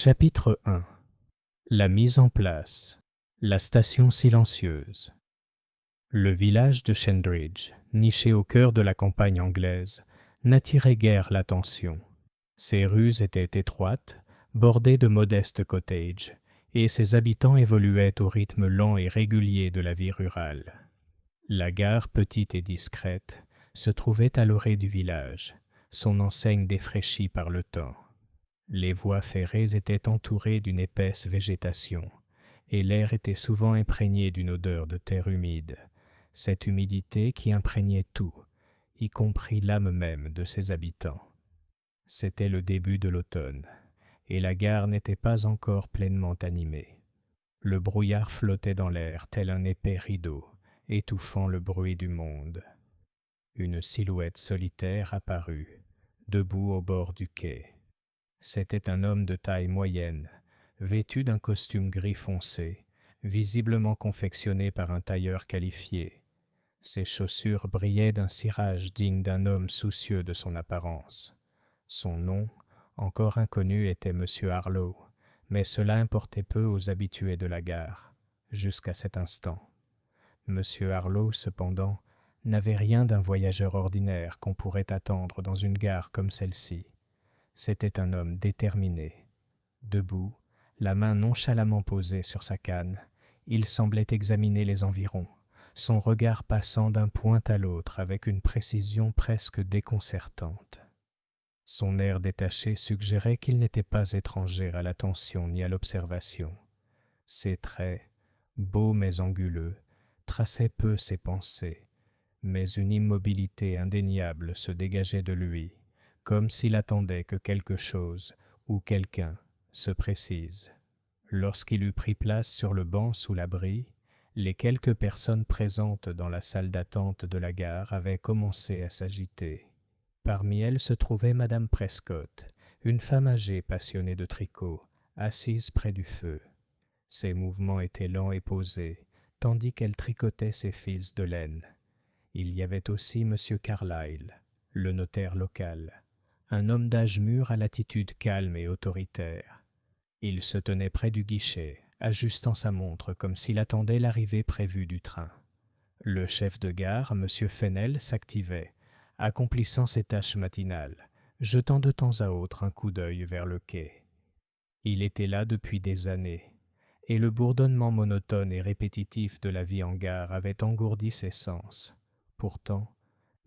Chapitre 1. La mise en place. La station silencieuse. Le village de Shenbridge, niché au cœur de la campagne anglaise, n'attirait guère l'attention. Ses rues étaient étroites, bordées de modestes cottages, et ses habitants évoluaient au rythme lent et régulier de la vie rurale. La gare, petite et discrète, se trouvait à l'orée du village, son enseigne défraîchie par le temps. Les voies ferrées étaient entourées d'une épaisse végétation, et l'air était souvent imprégné d'une odeur de terre humide, cette humidité qui imprégnait tout, y compris l'âme même de ses habitants. C'était le début de l'automne, et la gare n'était pas encore pleinement animée. Le brouillard flottait dans l'air tel un épais rideau, étouffant le bruit du monde. Une silhouette solitaire apparut, debout au bord du quai. C'était un homme de taille moyenne, vêtu d'un costume gris foncé, visiblement confectionné par un tailleur qualifié. Ses chaussures brillaient d'un cirage digne d'un homme soucieux de son apparence. Son nom, encore inconnu, était M. Harlow, mais cela importait peu aux habitués de la gare, jusqu'à cet instant. M. Harlow, cependant, n'avait rien d'un voyageur ordinaire qu'on pourrait attendre dans une gare comme celle-ci. C'était un homme déterminé. Debout, la main nonchalamment posée sur sa canne, il semblait examiner les environs, son regard passant d'un point à l'autre avec une précision presque déconcertante. Son air détaché suggérait qu'il n'était pas étranger à l'attention ni à l'observation. Ses traits, beaux mais anguleux, traçaient peu ses pensées, mais une immobilité indéniable se dégageait de lui, comme s'il attendait que quelque chose ou quelqu'un se précise. Lorsqu'il eut pris place sur le banc sous l'abri, les quelques personnes présentes dans la salle d'attente de la gare avaient commencé à s'agiter. Parmi elles se trouvait Madame Prescott, une femme âgée passionnée de tricot, assise près du feu. Ses mouvements étaient lents et posés, tandis qu'elle tricotait ses fils de laine. Il y avait aussi M. Carlyle, le notaire local, un homme d'âge mûr à l'attitude calme et autoritaire. Il se tenait près du guichet, ajustant sa montre comme s'il attendait l'arrivée prévue du train. Le chef de gare, M. Fennel, s'activait, accomplissant ses tâches matinales, jetant de temps à autre un coup d'œil vers le quai. Il était là depuis des années, et le bourdonnement monotone et répétitif de la vie en gare avait engourdi ses sens. Pourtant,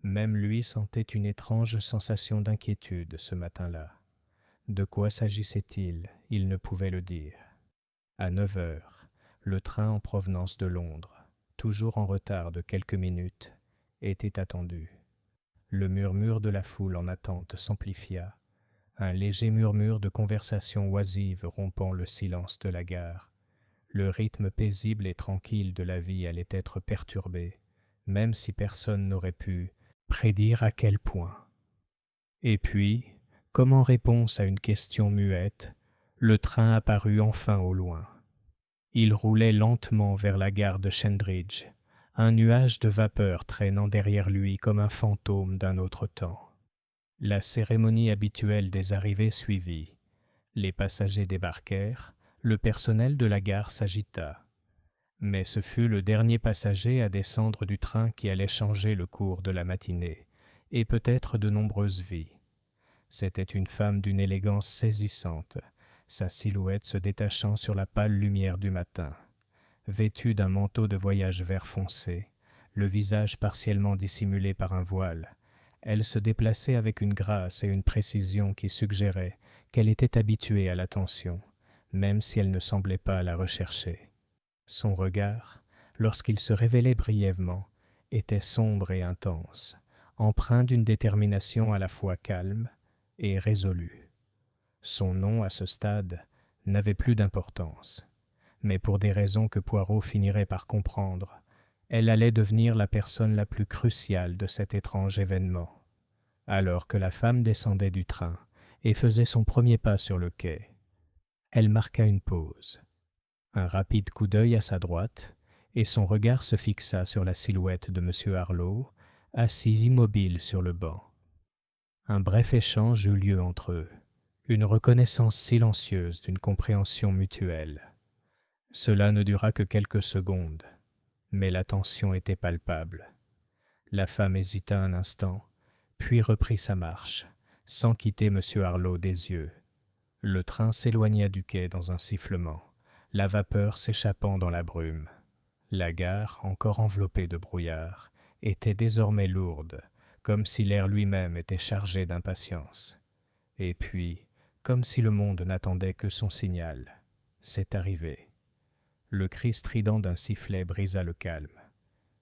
même lui sentait une étrange sensation d'inquiétude ce matin-là. De quoi s'agissait-il? Il ne pouvait le dire. À 9 heures, le train en provenance de Londres, toujours en retard de quelques minutes, était attendu. Le murmure de la foule en attente s'amplifia, un léger murmure de conversation oisive rompant le silence de la gare. Le rythme paisible et tranquille de la vie allait être perturbé, même si personne n'aurait pu prédire à quel point. Et puis, comme en réponse à une question muette, le train apparut enfin au loin. Il roulait lentement vers la gare de Shenbridge, un nuage de vapeur traînant derrière lui comme un fantôme d'un autre temps. La cérémonie habituelle des arrivées suivit. Les passagers débarquèrent, le personnel de la gare s'agita. Mais ce fut le dernier passager à descendre du train qui allait changer le cours de la matinée, et peut-être de nombreuses vies. C'était une femme d'une élégance saisissante, sa silhouette se détachant sur la pâle lumière du matin. Vêtue d'un manteau de voyage vert foncé, le visage partiellement dissimulé par un voile, elle se déplaçait avec une grâce et une précision qui suggéraient qu'elle était habituée à l'attention, même si elle ne semblait pas la rechercher. Son regard, lorsqu'il se révélait brièvement, était sombre et intense, empreint d'une détermination à la fois calme et résolue. Son nom, à ce stade, n'avait plus d'importance, mais pour des raisons que Poirot finirait par comprendre, elle allait devenir la personne la plus cruciale de cet étrange événement. Alors que la femme descendait du train et faisait son premier pas sur le quai, elle marqua une pause. Un rapide coup d'œil à sa droite, et son regard se fixa sur la silhouette de M. Harlow, assis immobile sur le banc. Un bref échange eut lieu entre eux. une reconnaissance silencieuse d'une compréhension mutuelle. Cela ne dura que quelques secondes, mais la tension était palpable. La femme hésita un instant, puis reprit sa marche, sans quitter M. Harlow des yeux. Le train s'éloigna du quai dans un sifflement, la vapeur s'échappant dans la brume. La gare, encore enveloppée de brouillard, était désormais lourde, comme si l'air lui-même était chargé d'impatience. Et puis, comme si le monde n'attendait que son signal, c'est arrivé. Le cri strident d'un sifflet brisa le calme.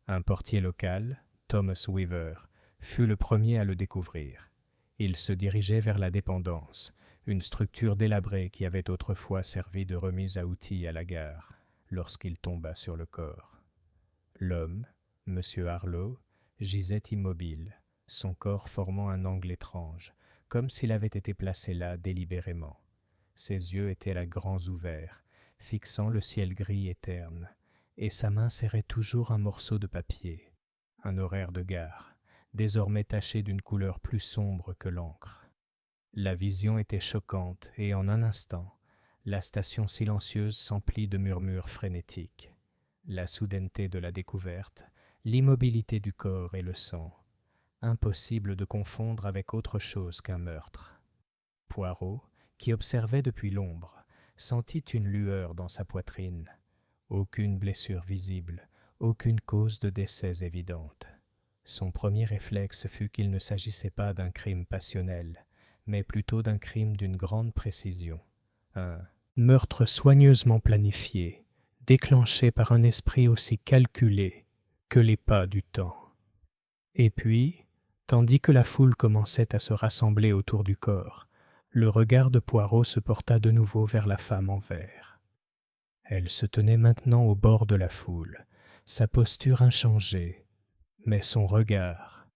Un portier local, Thomas Weaver, fut le premier à le découvrir. Il se dirigeait vers la dépendance, une structure délabrée qui avait autrefois servi de remise à outils à la gare, lorsqu'il tomba sur le corps. L'homme, M. Harlow, gisait immobile, son corps formant un angle étrange, comme s'il avait été placé là délibérément. Ses yeux étaient là grands ouverts, fixant le ciel gris et terne, et sa main serrait toujours un morceau de papier, un horaire de gare, désormais taché d'une couleur plus sombre que l'encre. La vision était choquante et en un instant, la station silencieuse s'emplit de murmures frénétiques. La soudaineté de la découverte, l'immobilité du corps et le sang, impossible de confondre avec autre chose qu'un meurtre. Poirot, qui observait depuis l'ombre, sentit une lueur dans sa poitrine. Aucune blessure visible, aucune cause de décès évidente. Son premier réflexe fut qu'il ne s'agissait pas d'un crime passionnel, mais plutôt d'un crime d'une grande précision. Un meurtre soigneusement planifié, déclenché par un esprit aussi calculé que les pas du temps. Et puis, tandis que la foule commençait à se rassembler autour du corps, le regard de Poirot se porta de nouveau vers la femme en vert. Elle se tenait maintenant au bord de la foule, sa posture inchangée, mais son regard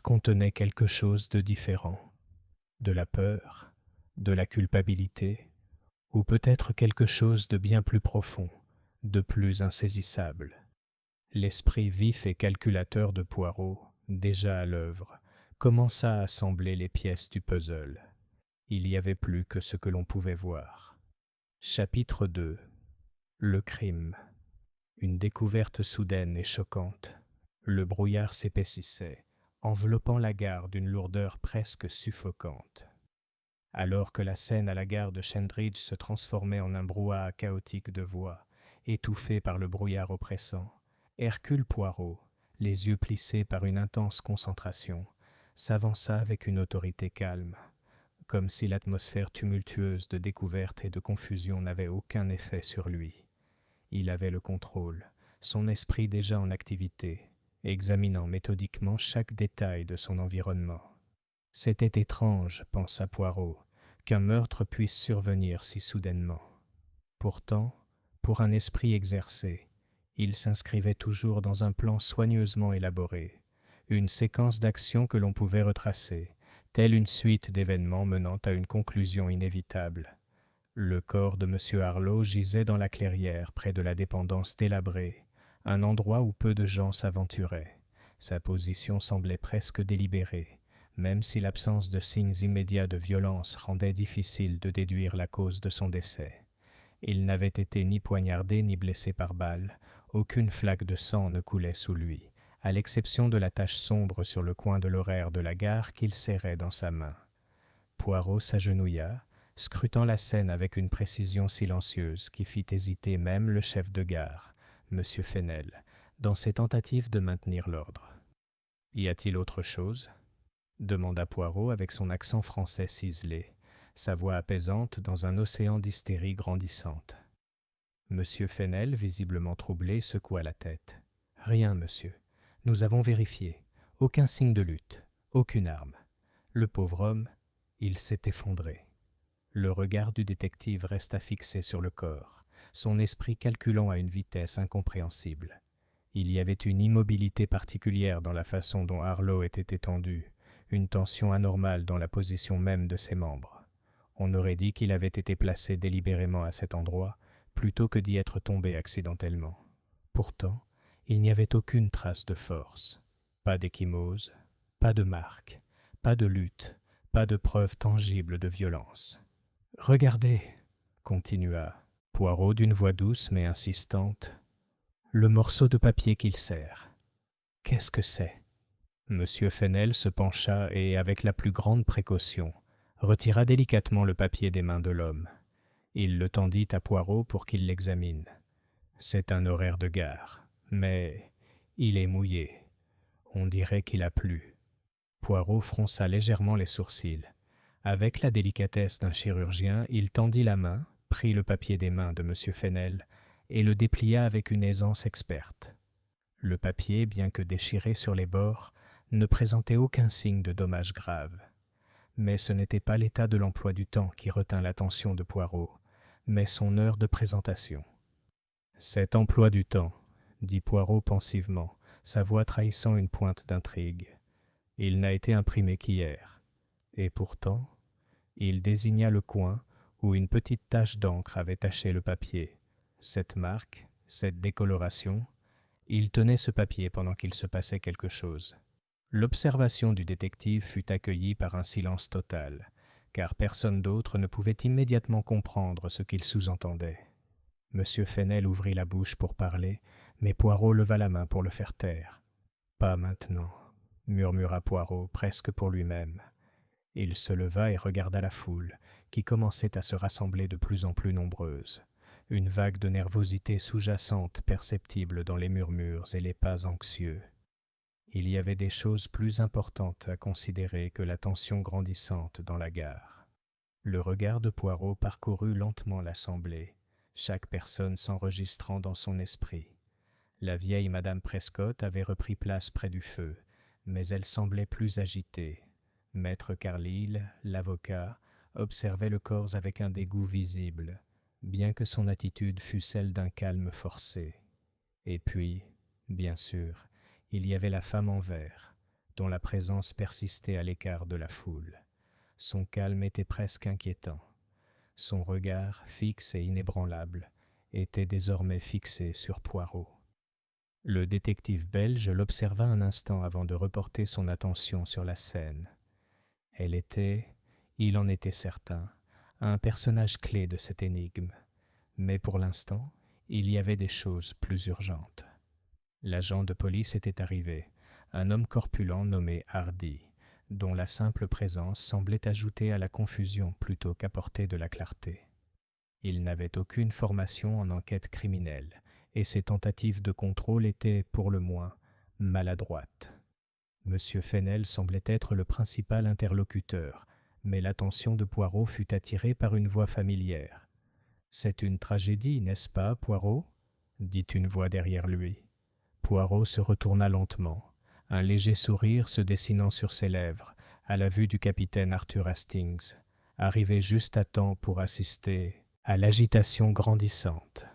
contenait quelque chose de différent, de la peur, de la culpabilité, ou peut-être quelque chose de bien plus profond, de plus insaisissable. L'esprit vif et calculateur de Poirot, déjà à l'œuvre, commença à assembler les pièces du puzzle. Il y avait plus que ce que l'on pouvait voir. Chapitre 2. Le crime. Une découverte soudaine et choquante. Le brouillard s'épaississait, enveloppant la gare d'une lourdeur presque suffocante. Alors que la scène à la gare de Shendridge se transformait en un brouhaha chaotique de voix, étouffé par le brouillard oppressant, Hercule Poirot, les yeux plissés par une intense concentration, s'avança avec une autorité calme, comme si l'atmosphère tumultueuse de découverte et de confusion n'avait aucun effet sur lui. Il avait le contrôle, son esprit déjà en activité, examinant méthodiquement chaque détail de son environnement. C'était étrange, pensa Poirot, qu'un meurtre puisse survenir si soudainement. Pourtant, pour un esprit exercé, il s'inscrivait toujours dans un plan soigneusement élaboré, une séquence d'actions que l'on pouvait retracer, telle une suite d'événements menant à une conclusion inévitable. Le corps de M. Harlow gisait dans la clairière près de la dépendance délabrée, un endroit où peu de gens s'aventuraient. Sa position semblait presque délibérée, même si l'absence de signes immédiats de violence rendait difficile de déduire la cause de son décès. Il n'avait été ni poignardé ni blessé par balle, aucune flaque de sang ne coulait sous lui, à l'exception de la tache sombre sur le coin de l'horaire de la gare qu'il serrait dans sa main. Poirot s'agenouilla, scrutant la scène avec une précision silencieuse qui fit hésiter même le chef de gare, M. Fenel, dans ses tentatives de maintenir l'ordre. « Y a-t-il autre chose ?» demanda Poirot avec son accent français ciselé, sa voix apaisante dans un océan d'hystérie grandissante. M. Fenel, visiblement troublé, secoua la tête. « Rien, monsieur. Nous avons vérifié. Aucun signe de lutte, aucune arme. Le pauvre homme, il s'est effondré. » Le regard du détective resta fixé sur le corps, son esprit calculant à une vitesse incompréhensible. Il y avait une immobilité particulière dans la façon dont Harlow était étendu, une tension anormale dans la position même de ses membres. On aurait dit qu'il avait été placé délibérément à cet endroit, plutôt que d'y être tombé accidentellement. Pourtant, il n'y avait aucune trace de force. Pas d'ecchymose, pas de marque, pas de lutte, Pas de preuve tangible de violence. « Regardez, » continua Poirot d'une voix douce mais insistante, « le morceau de papier qu'il serre. Qu'est-ce que c'est ?» Monsieur Fennel se pencha et, avec la plus grande précaution, retira délicatement le papier des mains de l'homme. Il le tendit à Poirot pour qu'il l'examine. C'est un horaire de gare, mais il est mouillé. On dirait qu'il a plu. Poirot fronça légèrement les sourcils. Avec la délicatesse d'un chirurgien, il tendit la main, prit le papier des mains de monsieur Fennel et le déplia avec une aisance experte. Le papier, bien que déchiré sur les bords, ne présentait aucun signe de dommage grave. Mais ce n'était pas l'état de l'emploi du temps qui retint l'attention de Poirot, mais son heure de présentation. « Cet emploi du temps, » dit Poirot pensivement, sa voix trahissant une pointe d'intrigue. « Il n'a été imprimé qu'hier. Et pourtant, il désigna le coin où une petite tache d'encre avait taché le papier. Cette marque, cette décoloration, il tenait ce papier pendant qu'il se passait quelque chose. » L'observation du détective fut accueillie par un silence total, car personne d'autre ne pouvait immédiatement comprendre ce qu'il sous-entendait. Monsieur Fennel ouvrit la bouche pour parler, mais Poirot leva la main pour le faire taire. « Pas maintenant, » murmura Poirot, presque pour lui-même. Il se leva et regarda la foule, qui commençait à se rassembler de plus en plus nombreuse. Une vague de nervosité sous-jacente perceptible dans les murmures et les pas anxieux. Il y avait des choses plus importantes à considérer que la tension grandissante dans la gare. Le regard de Poirot parcourut lentement l'assemblée, chaque personne s'enregistrant dans son esprit. La vieille Madame Prescott avait repris place près du feu, mais elle semblait plus agitée. Maître Carlyle, l'avocat, observait le corps avec un dégoût visible, bien que son attitude fût celle d'un calme forcé. Et puis, bien sûr, il y avait la femme en vert, dont la présence persistait à l'écart de la foule. Son calme était presque inquiétant. Son regard, fixe et inébranlable, était désormais fixé sur Poirot. Le détective belge l'observa un instant avant de reporter son attention sur la scène. Elle était, il en était certain, un personnage clé de cette énigme. Mais pour l'instant, il y avait des choses plus urgentes. L'agent de police était arrivé, un homme corpulent nommé Hardy, dont la simple présence semblait ajouter à la confusion plutôt qu'apporter de la clarté. Il n'avait aucune formation en enquête criminelle, et ses tentatives de contrôle étaient, pour le moins, maladroites. Monsieur Fennel semblait être le principal interlocuteur, mais l'attention de Poirot fut attirée par une voix familière. « C'est une tragédie, n'est-ce pas, Poirot ?» dit une voix derrière lui. Poirot se retourna lentement, un léger sourire se dessinant sur ses lèvres, à la vue du capitaine Arthur Hastings, arrivé juste à temps pour assister à l'agitation grandissante.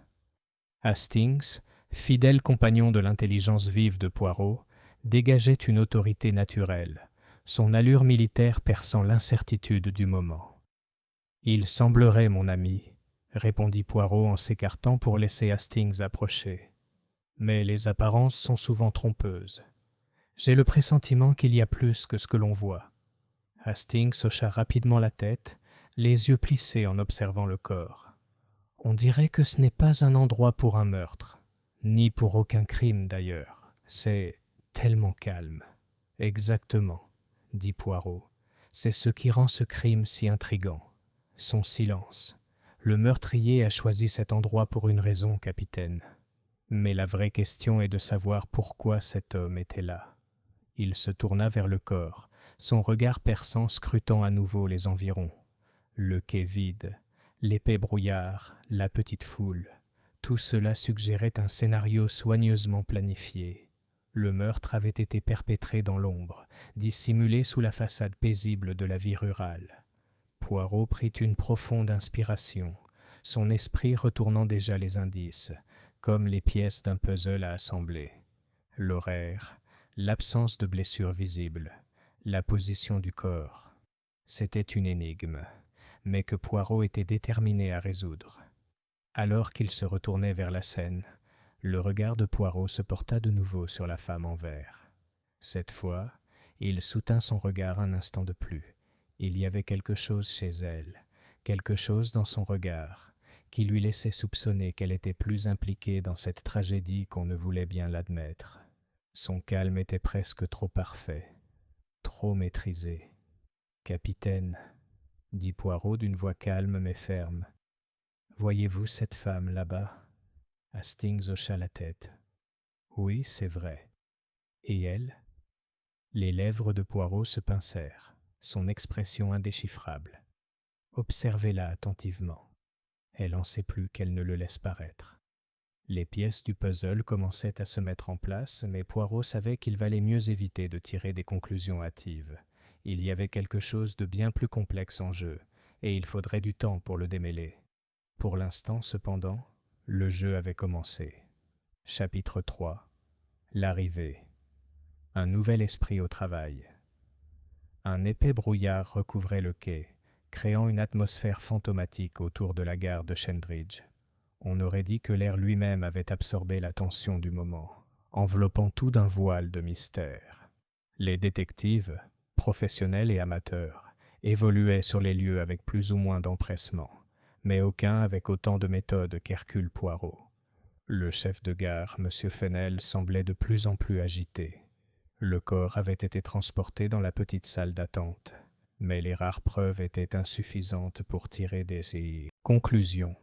Hastings, fidèle compagnon de l'intelligence vive de Poirot, dégageait une autorité naturelle, son allure militaire perçant l'incertitude du moment. « Il semblerait, mon ami, » répondit Poirot en s'écartant pour laisser Hastings approcher. « Mais les apparences sont souvent trompeuses. J'ai le pressentiment qu'il y a plus que ce que l'on voit. » Hastings hocha rapidement la tête, les yeux plissés en observant le corps. « On dirait que ce n'est pas un endroit pour un meurtre, ni pour aucun crime d'ailleurs. C'est tellement calme. »« Exactement, » dit Poirot. « C'est ce qui rend ce crime si intrigant. Son silence. Le meurtrier a choisi cet endroit pour une raison, capitaine. Mais la vraie question est de savoir pourquoi cet homme était là. » Il se tourna vers le corps, son regard perçant scrutant à nouveau les environs. Le quai vide, l'épais brouillard, la petite foule, tout cela suggérait un scénario soigneusement planifié. Le meurtre avait été perpétré dans l'ombre, dissimulé sous la façade paisible de la vie rurale. Poirot prit une profonde inspiration, son esprit retournant déjà les indices, comme les pièces d'un puzzle à assembler. L'horaire, l'absence de blessure visible, la position du corps. C'était une énigme, mais que Poirot était déterminé à résoudre. Alors qu'il se retournait vers la scène, le regard de Poirot se porta de nouveau sur la femme en vert. Cette fois, il soutint son regard un instant de plus, Il y avait quelque chose chez elle, quelque chose dans son regard, qui lui laissait soupçonner qu'elle était plus impliquée dans cette tragédie qu'on ne voulait bien l'admettre. Son calme était presque trop parfait, trop maîtrisé. « Capitaine, » dit Poirot d'une voix calme mais ferme, « voyez-vous cette femme là-bas » Hastings hocha la tête. « Oui, c'est vrai. » « Et elle ?» Les lèvres de Poirot se pincèrent, son expression indéchiffrable. Observez-la attentivement. Elle en sait plus qu'elle ne le laisse paraître. Les pièces du puzzle commençaient à se mettre en place, mais Poirot savait qu'il valait mieux éviter de tirer des conclusions hâtives. Il y avait quelque chose de bien plus complexe en jeu, et il faudrait du temps pour le démêler. Pour l'instant, cependant, le jeu avait commencé. Chapitre 3. L'arrivée. Un nouvel esprit au travail. Un épais brouillard recouvrait le quai, créant une atmosphère fantomatique autour de la gare de Shendridge. On aurait dit que l'air lui-même avait absorbé la tension du moment, enveloppant tout d'un voile de mystère. Les détectives, professionnels et amateurs, évoluaient sur les lieux avec plus ou moins d'empressement, mais aucun avec autant de méthode qu'Hercule Poirot. Le chef de gare, M. Fennel, semblait de plus en plus agité. Le corps avait été transporté dans la petite salle d'attente, mais les rares preuves étaient insuffisantes pour tirer des conclusions.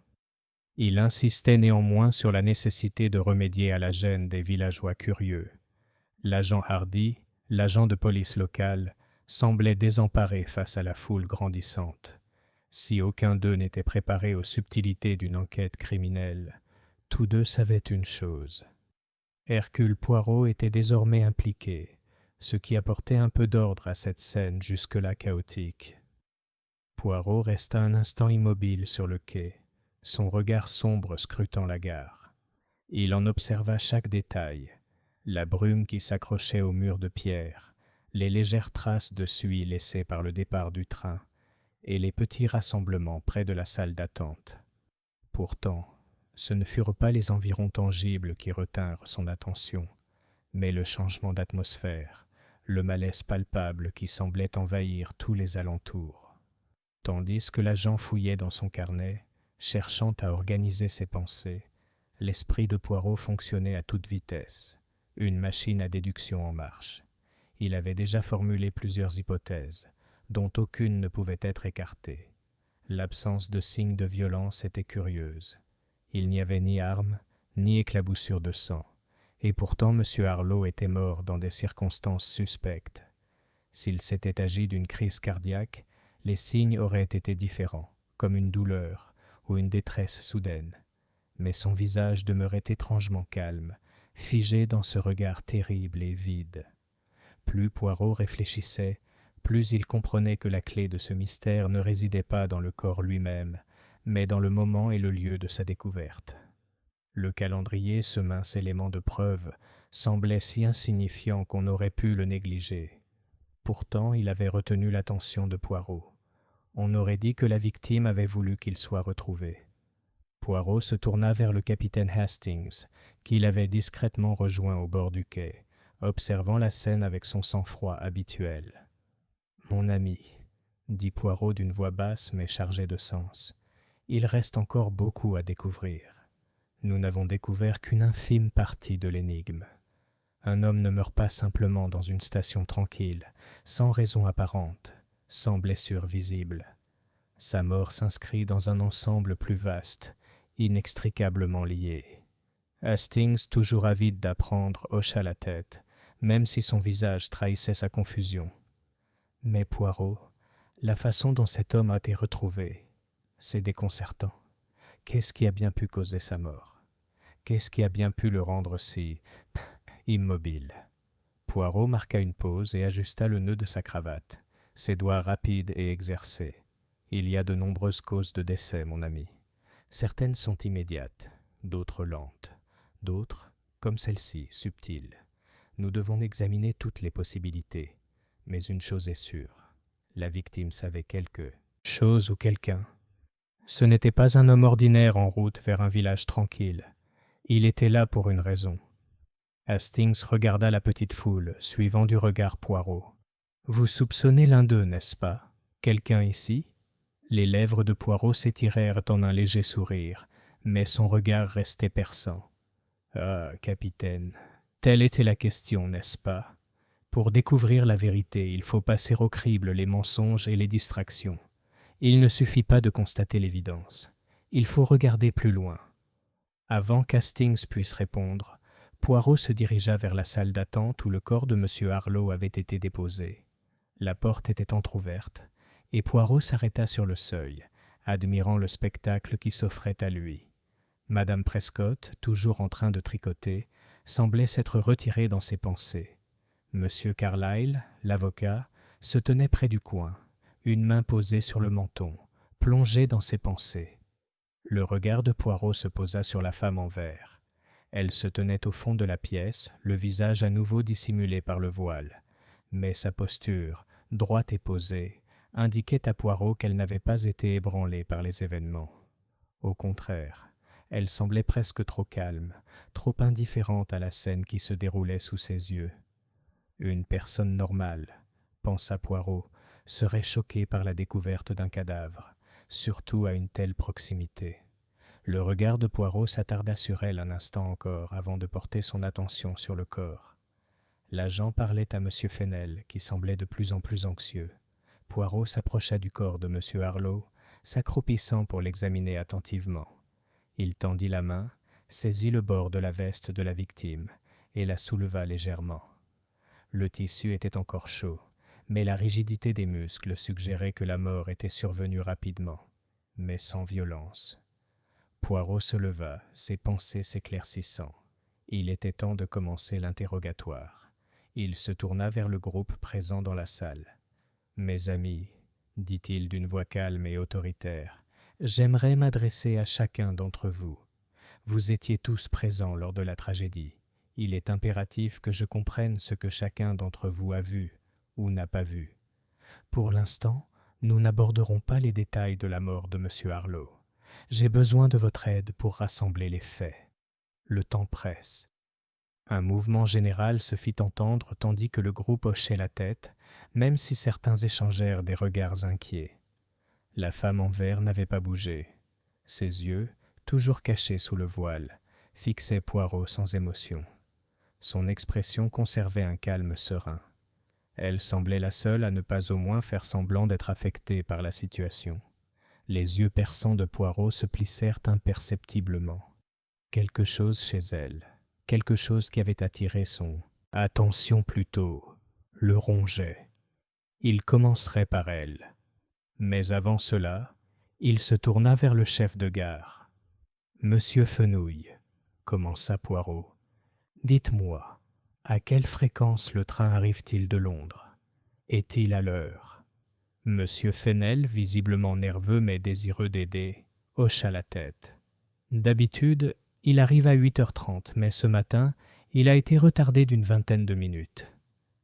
Il insistait néanmoins sur la nécessité de remédier à la gêne des villageois curieux. L'agent Hardy, l'agent de police local, semblait désemparé face à la foule grandissante. Si aucun d'eux n'était préparé aux subtilités d'une enquête criminelle, tous deux savaient une chose. Hercule Poirot était désormais impliqué, ce qui apportait un peu d'ordre à cette scène jusque-là chaotique. Poirot resta un instant immobile sur le quai, son regard sombre scrutant la gare. Il en observa chaque détail, la brume qui s'accrochait aux murs de pierre, les légères traces de suie laissées par le départ du train, et les petits rassemblements près de la salle d'attente. Pourtant, ce ne furent pas les environs tangibles qui retinrent son attention, mais le changement d'atmosphère, le malaise palpable qui semblait envahir tous les alentours. Tandis que l'agent fouillait dans son carnet, cherchant à organiser ses pensées, l'esprit de Poirot fonctionnait à toute vitesse, une machine à déduction en marche. Il avait déjà formulé plusieurs hypothèses, dont aucune ne pouvait être écartée. L'absence de signes de violence était curieuse. Il n'y avait ni armes, ni éclaboussure de sang, et pourtant M. Harlow était mort dans des circonstances suspectes. S'il s'était agi d'une crise cardiaque, les signes auraient été différents, comme une douleur ou une détresse soudaine. Mais son visage demeurait étrangement calme, figé dans ce regard terrible et vide. Plus Poirot réfléchissait, plus il comprenait que la clé de ce mystère ne résidait pas dans le corps lui-même, mais dans le moment et le lieu de sa découverte. Le calendrier, ce mince élément de preuve, semblait si insignifiant qu'on aurait pu le négliger. Pourtant, il avait retenu l'attention de Poirot. On aurait dit que la victime avait voulu qu'il soit retrouvé. Poirot se tourna vers le capitaine Hastings, qu'il avait discrètement rejoint au bord du quai, observant la scène avec son sang-froid habituel. « Mon ami, » dit Poirot d'une voix basse mais chargée de sens, « il reste encore beaucoup à découvrir. Nous n'avons découvert qu'une infime partie de l'énigme. Un homme ne meurt pas simplement dans une station tranquille, sans raison apparente, sans blessure visible. Sa mort s'inscrit dans un ensemble plus vaste, inextricablement lié. » Hastings, toujours avide d'apprendre, hocha la tête, même si son visage trahissait sa confusion. « Mais Poirot, la façon dont cet homme a été retrouvé, c'est déconcertant. Qu'est-ce qui a bien pu causer sa mort? Qu'est-ce qui a bien pu le rendre si immobile ?» Poirot marqua une pause et ajusta le nœud de sa cravate, ses doigts rapides et exercés. « Il y a de nombreuses causes de décès, mon ami. Certaines sont immédiates, d'autres lentes, d'autres, comme celle-ci, subtiles. Nous devons examiner toutes les possibilités, mais une chose est sûre. La victime savait quelque chose ou quelqu'un. Ce n'était pas un homme ordinaire en route vers un village tranquille. Il était là pour une raison. » Hastings regarda la petite foule, suivant du regard Poirot. « Vous soupçonnez l'un d'eux, n'est-ce pas ? Quelqu'un ici » Les lèvres de Poirot s'étirèrent en un léger sourire, mais son regard restait perçant. « Ah, capitaine, telle était la question, n'est-ce pas ? Pour découvrir la vérité, il faut passer au crible les mensonges et les distractions. Il ne suffit pas de constater l'évidence. Il faut regarder plus loin. » Avant qu'Hastings puisse répondre, Poirot se dirigea vers la salle d'attente où le corps de M. Harlow avait été déposé. La porte était entr'ouverte, et Poirot s'arrêta sur le seuil, admirant le spectacle qui s'offrait à lui. Madame Prescott, toujours en train de tricoter, semblait s'être retirée dans ses pensées. M. Carlyle, l'avocat, se tenait près du coin, une main posée sur le menton, plongé dans ses pensées. Le regard de Poirot se posa sur la femme en vert. Elle se tenait au fond de la pièce, le visage à nouveau dissimulé par le voile. Mais sa posture, droite et posée, indiquait à Poirot qu'elle n'avait pas été ébranlée par les événements. Au contraire, elle semblait presque trop calme, trop indifférente à la scène qui se déroulait sous ses yeux. Une personne normale, pensa Poirot, serait choquée par la découverte d'un cadavre, surtout à une telle proximité. Le regard de Poirot s'attarda sur elle un instant encore avant de porter son attention sur le corps. L'agent parlait à M. Fennel, qui semblait de plus en plus anxieux. Poirot s'approcha du corps de M. Harlow, s'accroupissant pour l'examiner attentivement. Il tendit la main, saisit le bord de la veste de la victime et la souleva légèrement. Le tissu était encore chaud, mais la rigidité des muscles suggérait que la mort était survenue rapidement, mais sans violence. Poirot se leva, ses pensées s'éclaircissant. Il était temps de commencer l'interrogatoire. Il se tourna vers le groupe présent dans la salle. « Mes amis, dit-il d'une voix calme et autoritaire, j'aimerais m'adresser à chacun d'entre vous. Vous étiez tous présents lors de la tragédie. Il est impératif que je comprenne ce que chacun d'entre vous a vu ou n'a pas vu. Pour l'instant, nous n'aborderons pas les détails de la mort de M. Harlow. J'ai besoin de votre aide pour rassembler les faits. Le temps presse. » Un mouvement général se fit entendre tandis que le groupe hochait la tête, même si certains échangèrent des regards inquiets. La femme en vert n'avait pas bougé. Ses yeux, toujours cachés sous le voile, fixaient Poirot sans émotion. Son expression conservait un calme serein. Elle semblait la seule à ne pas au moins faire semblant d'être affectée par la situation. Les yeux perçants de Poirot se plissèrent imperceptiblement. Quelque chose chez elle, quelque chose qui avait attiré son attention plutôt, le rongeait. Il commencerait par elle. Mais avant cela, il se tourna vers le chef de gare. « Monsieur Fenouil, » commença Poirot, « dites-moi, à quelle fréquence le train arrive-t-il de Londres? Est-il à l'heure ?» Monsieur Fennel, visiblement nerveux mais désireux d'aider, hocha la tête. « D'habitude, il arrive à 8h30, mais ce matin, il a été retardé d'une vingtaine de minutes.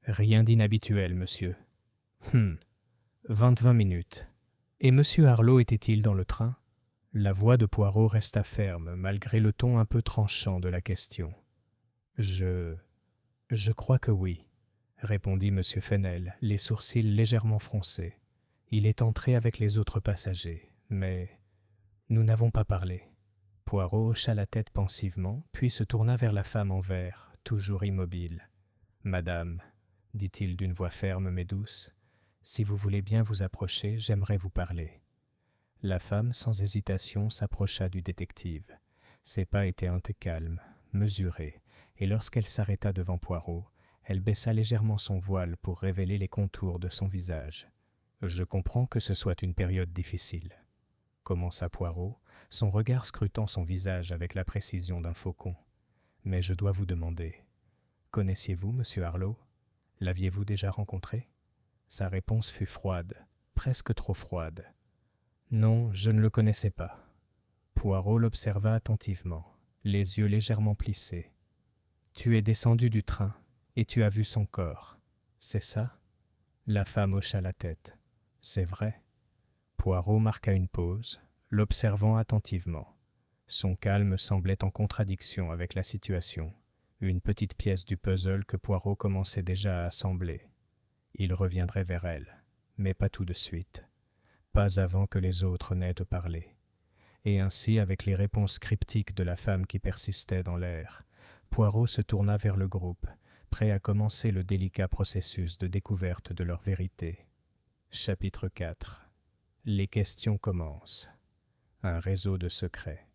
Rien d'inhabituel, monsieur. »« 20 minutes. Et monsieur Harlow était-il dans le train ?» La voix de Poirot resta ferme, malgré le ton un peu tranchant de la question. « Je crois que oui, » répondit M. Fennel, les sourcils légèrement froncés. « Il est entré avec les autres passagers, mais nous n'avons pas parlé. » Poirot hocha la tête pensivement, puis se tourna vers la femme en vert, toujours immobile. « Madame, » dit-il d'une voix ferme mais douce, « si vous voulez bien vous approcher, j'aimerais vous parler. » La femme, sans hésitation, s'approcha du détective. Ses pas étaient calmes, mesurés, et lorsqu'elle s'arrêta devant Poirot, elle baissa légèrement son voile pour révéler les contours de son visage. « Je comprends que ce soit une période difficile. » commença Poirot, son regard scrutant son visage avec la précision d'un faucon. « Mais je dois vous demander, connaissiez-vous M. Harlow? L'aviez-vous déjà rencontré ?» Sa réponse fut froide, presque trop froide. « Non, je ne le connaissais pas. » Poirot l'observa attentivement, les yeux légèrement plissés. « Tu es descendu du train et tu as vu son corps, c'est ça ?» La femme hocha la tête. « C'est vrai. » Poirot marqua une pause, l'observant attentivement. Son calme semblait en contradiction avec la situation, une petite pièce du puzzle que Poirot commençait déjà à assembler. Il reviendrait vers elle, mais pas tout de suite. pas avant que les autres n'aient parlé. Et ainsi, avec les réponses cryptiques de la femme qui persistaient dans l'air, Poirot se tourna vers le groupe, prêt à commencer le délicat processus de découverte de leur vérité. Chapitre 4. Les questions commencent. Un réseau de secrets.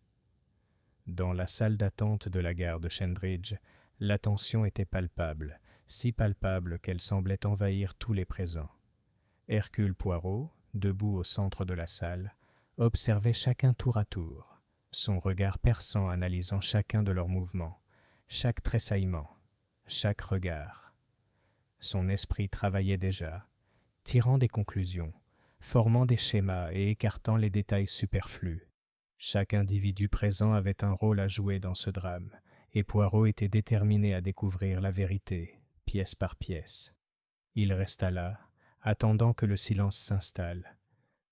Dans la salle d'attente de la gare de Shendridge, la tension était palpable, si palpable qu'elle semblait envahir tous les présents. Hercule Poirot, debout au centre de la salle, observait chacun tour à tour, son regard perçant analysant chacun de leurs mouvements, chaque tressaillement, chaque regard. Son esprit travaillait déjà, tirant des conclusions, formant des schémas et écartant les détails superflus. Chaque individu présent avait un rôle à jouer dans ce drame, et Poirot était déterminé à découvrir la vérité, pièce par pièce. Il resta là, attendant que le silence s'installe.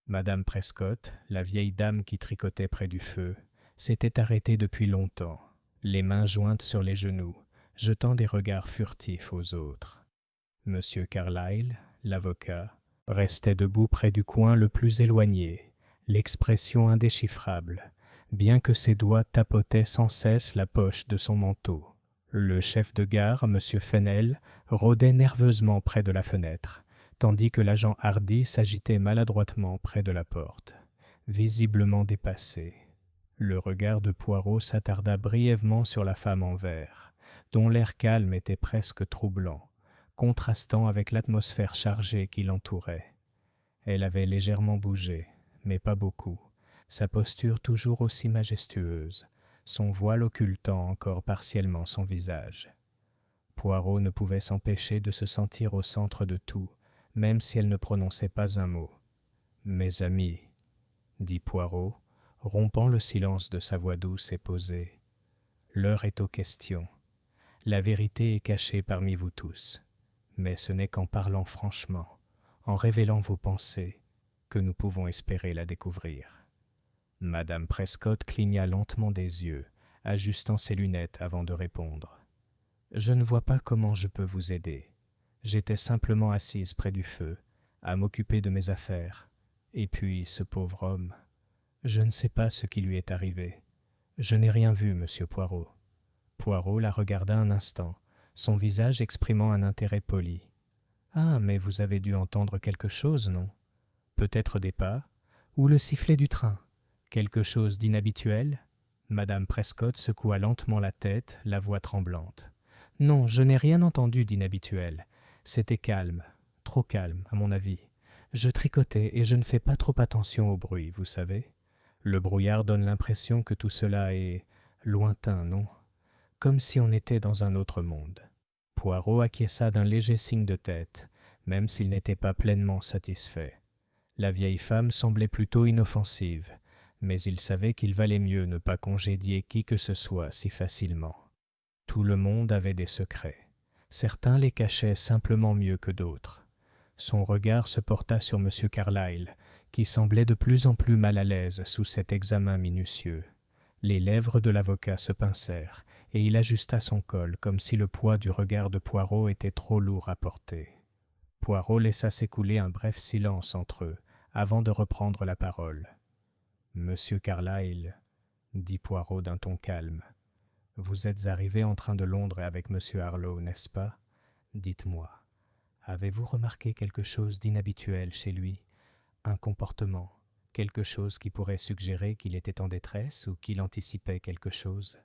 Madame Prescott, la vieille dame qui tricotait près du feu, s'était arrêtée depuis longtemps, les mains jointes sur les genoux, jetant des regards furtifs aux autres. Monsieur Carlyle, l'avocat, restait debout près du coin le plus éloigné, l'expression indéchiffrable, bien que ses doigts tapotaient sans cesse la poche de son manteau. Le chef de gare, M. Fennel, rôdait nerveusement près de la fenêtre, tandis que l'agent Hardy s'agitait maladroitement près de la porte, visiblement dépassé. Le regard de Poirot s'attarda brièvement sur la femme en vert, dont l'air calme était presque troublant, contrastant avec l'atmosphère chargée qui l'entourait. Elle avait légèrement bougé, mais pas beaucoup, sa posture toujours aussi majestueuse, son voile occultant encore partiellement son visage. Poirot ne pouvait s'empêcher de se sentir au centre de tout, même si elle ne prononçait pas un mot. « Mes amis, » dit Poirot, rompant le silence de sa voix douce et posée, « l'heure est aux questions. La vérité est cachée parmi vous tous, mais ce n'est qu'en parlant franchement, en révélant vos pensées, que nous pouvons espérer la découvrir. » Madame Prescott cligna lentement des yeux, ajustant ses lunettes avant de répondre. « Je ne vois pas comment je peux vous aider. J'étais simplement assise près du feu, à m'occuper de mes affaires. Et puis, ce pauvre homme, je ne sais pas ce qui lui est arrivé. Je n'ai rien vu, monsieur Poirot. » Poirot la regarda un instant, son visage exprimant un intérêt poli. « Ah, mais vous avez dû entendre quelque chose, non? Peut-être des pas, ou le sifflet du train. Quelque chose d'inhabituel ?» Madame Prescott secoua lentement la tête, la voix tremblante. « Non, je n'ai rien entendu d'inhabituel. C'était calme, trop calme, à mon avis. Je tricotais et je ne fais pas trop attention au bruit, vous savez. Le brouillard donne l'impression que tout cela est lointain, non? Comme si on était dans un autre monde. » Poirot acquiesça d'un léger signe de tête, même s'il n'était pas pleinement satisfait. La vieille femme semblait plutôt inoffensive, mais il savait qu'il valait mieux ne pas congédier qui que ce soit si facilement. Tout le monde avait des secrets. Certains les cachaient simplement mieux que d'autres. Son regard se porta sur M. Carlyle, qui semblait de plus en plus mal à l'aise sous cet examen minutieux. Les lèvres de l'avocat se pincèrent, et il ajusta son col comme si le poids du regard de Poirot était trop lourd à porter. Poirot laissa s'écouler un bref silence entre eux, avant de reprendre la parole. « Monsieur Carlyle, » dit Poirot d'un ton calme, « vous êtes arrivé en train de Londres avec monsieur Harlowe, n'est-ce pas? Dites-moi, avez-vous remarqué quelque chose d'inhabituel chez lui, un comportement, quelque chose qui pourrait suggérer qu'il était en détresse ou qu'il anticipait quelque chose ?»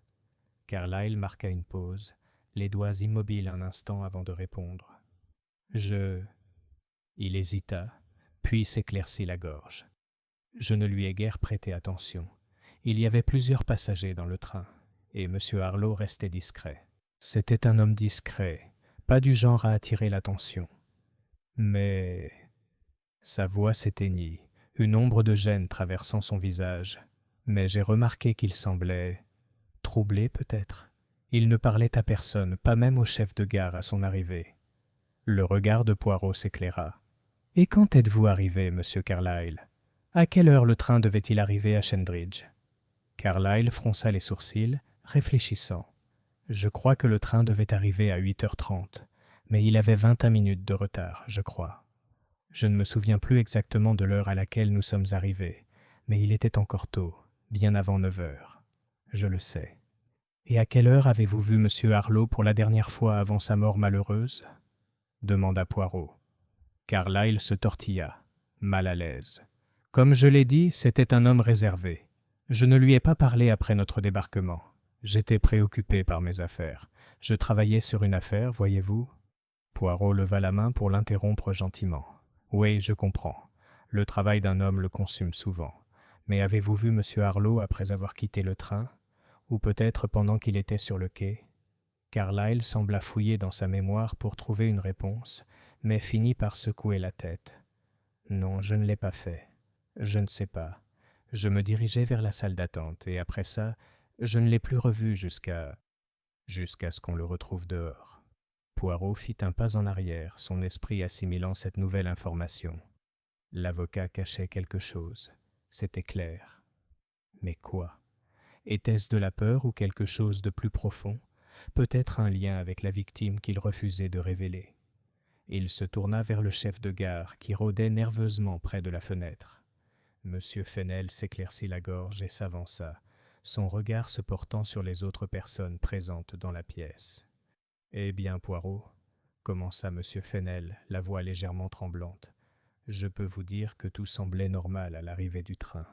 Carlyle marqua une pause, les doigts immobiles un instant avant de répondre. « Il hésita, puis s'éclaircit la gorge. « Je ne lui ai guère prêté attention. Il y avait plusieurs passagers dans le train, et M. Harlowe restait discret. C'était un homme discret, pas du genre à attirer l'attention. Mais... » Sa voix s'éteignit, une ombre de gêne traversant son visage. Mais j'ai remarqué qu'il semblait... troublé peut-être. Il ne parlait à personne, pas même au chef de gare à son arrivée. Le regard de Poirot s'éclaira. « Et quand êtes-vous arrivé, monsieur Carlyle? À quelle heure le train devait-il arriver à Shendridge ?» Carlyle fronça les sourcils, réfléchissant. « Je crois que le train devait arriver à 8h30, mais il avait 21 minutes de retard, je crois. » Je ne me souviens plus exactement de l'heure à laquelle nous sommes arrivés, mais il était encore tôt, bien avant 9 heures. Je le sais. Et à quelle heure avez-vous vu M. Harlow pour la dernière fois avant sa mort malheureuse ? Demanda Poirot. Carlyle se tortilla, mal à l'aise. Comme je l'ai dit, c'était un homme réservé. Je ne lui ai pas parlé après notre débarquement. J'étais préoccupé par mes affaires. Je travaillais sur une affaire, voyez-vous. Poirot leva la main pour l'interrompre gentiment. Oui, je comprends. Le travail d'un homme le consume souvent. Mais avez-vous vu M. Harlow après avoir quitté le train ? Ou peut-être pendant qu'il était sur le quai ? Carlyle sembla fouiller dans sa mémoire pour trouver une réponse, mais finit par secouer la tête. Non, je ne l'ai pas fait. Je ne sais pas. Je me dirigeais vers la salle d'attente, et après ça, je ne l'ai plus revu jusqu'à ce qu'on le retrouve dehors. Poirot fit un pas en arrière, son esprit assimilant cette nouvelle information. L'avocat cachait quelque chose. C'était clair. Mais quoi ? Était-ce de la peur ou quelque chose de plus profond ? Peut-être un lien avec la victime qu'il refusait de révéler. Il se tourna vers le chef de gare qui rôdait nerveusement près de la fenêtre. Monsieur Fennel s'éclaircit la gorge et s'avança, son regard se portant sur les autres personnes présentes dans la pièce. « Eh bien, Poirot, » commença Monsieur Fennel, la voix légèrement tremblante, « je peux vous dire que tout semblait normal à l'arrivée du train.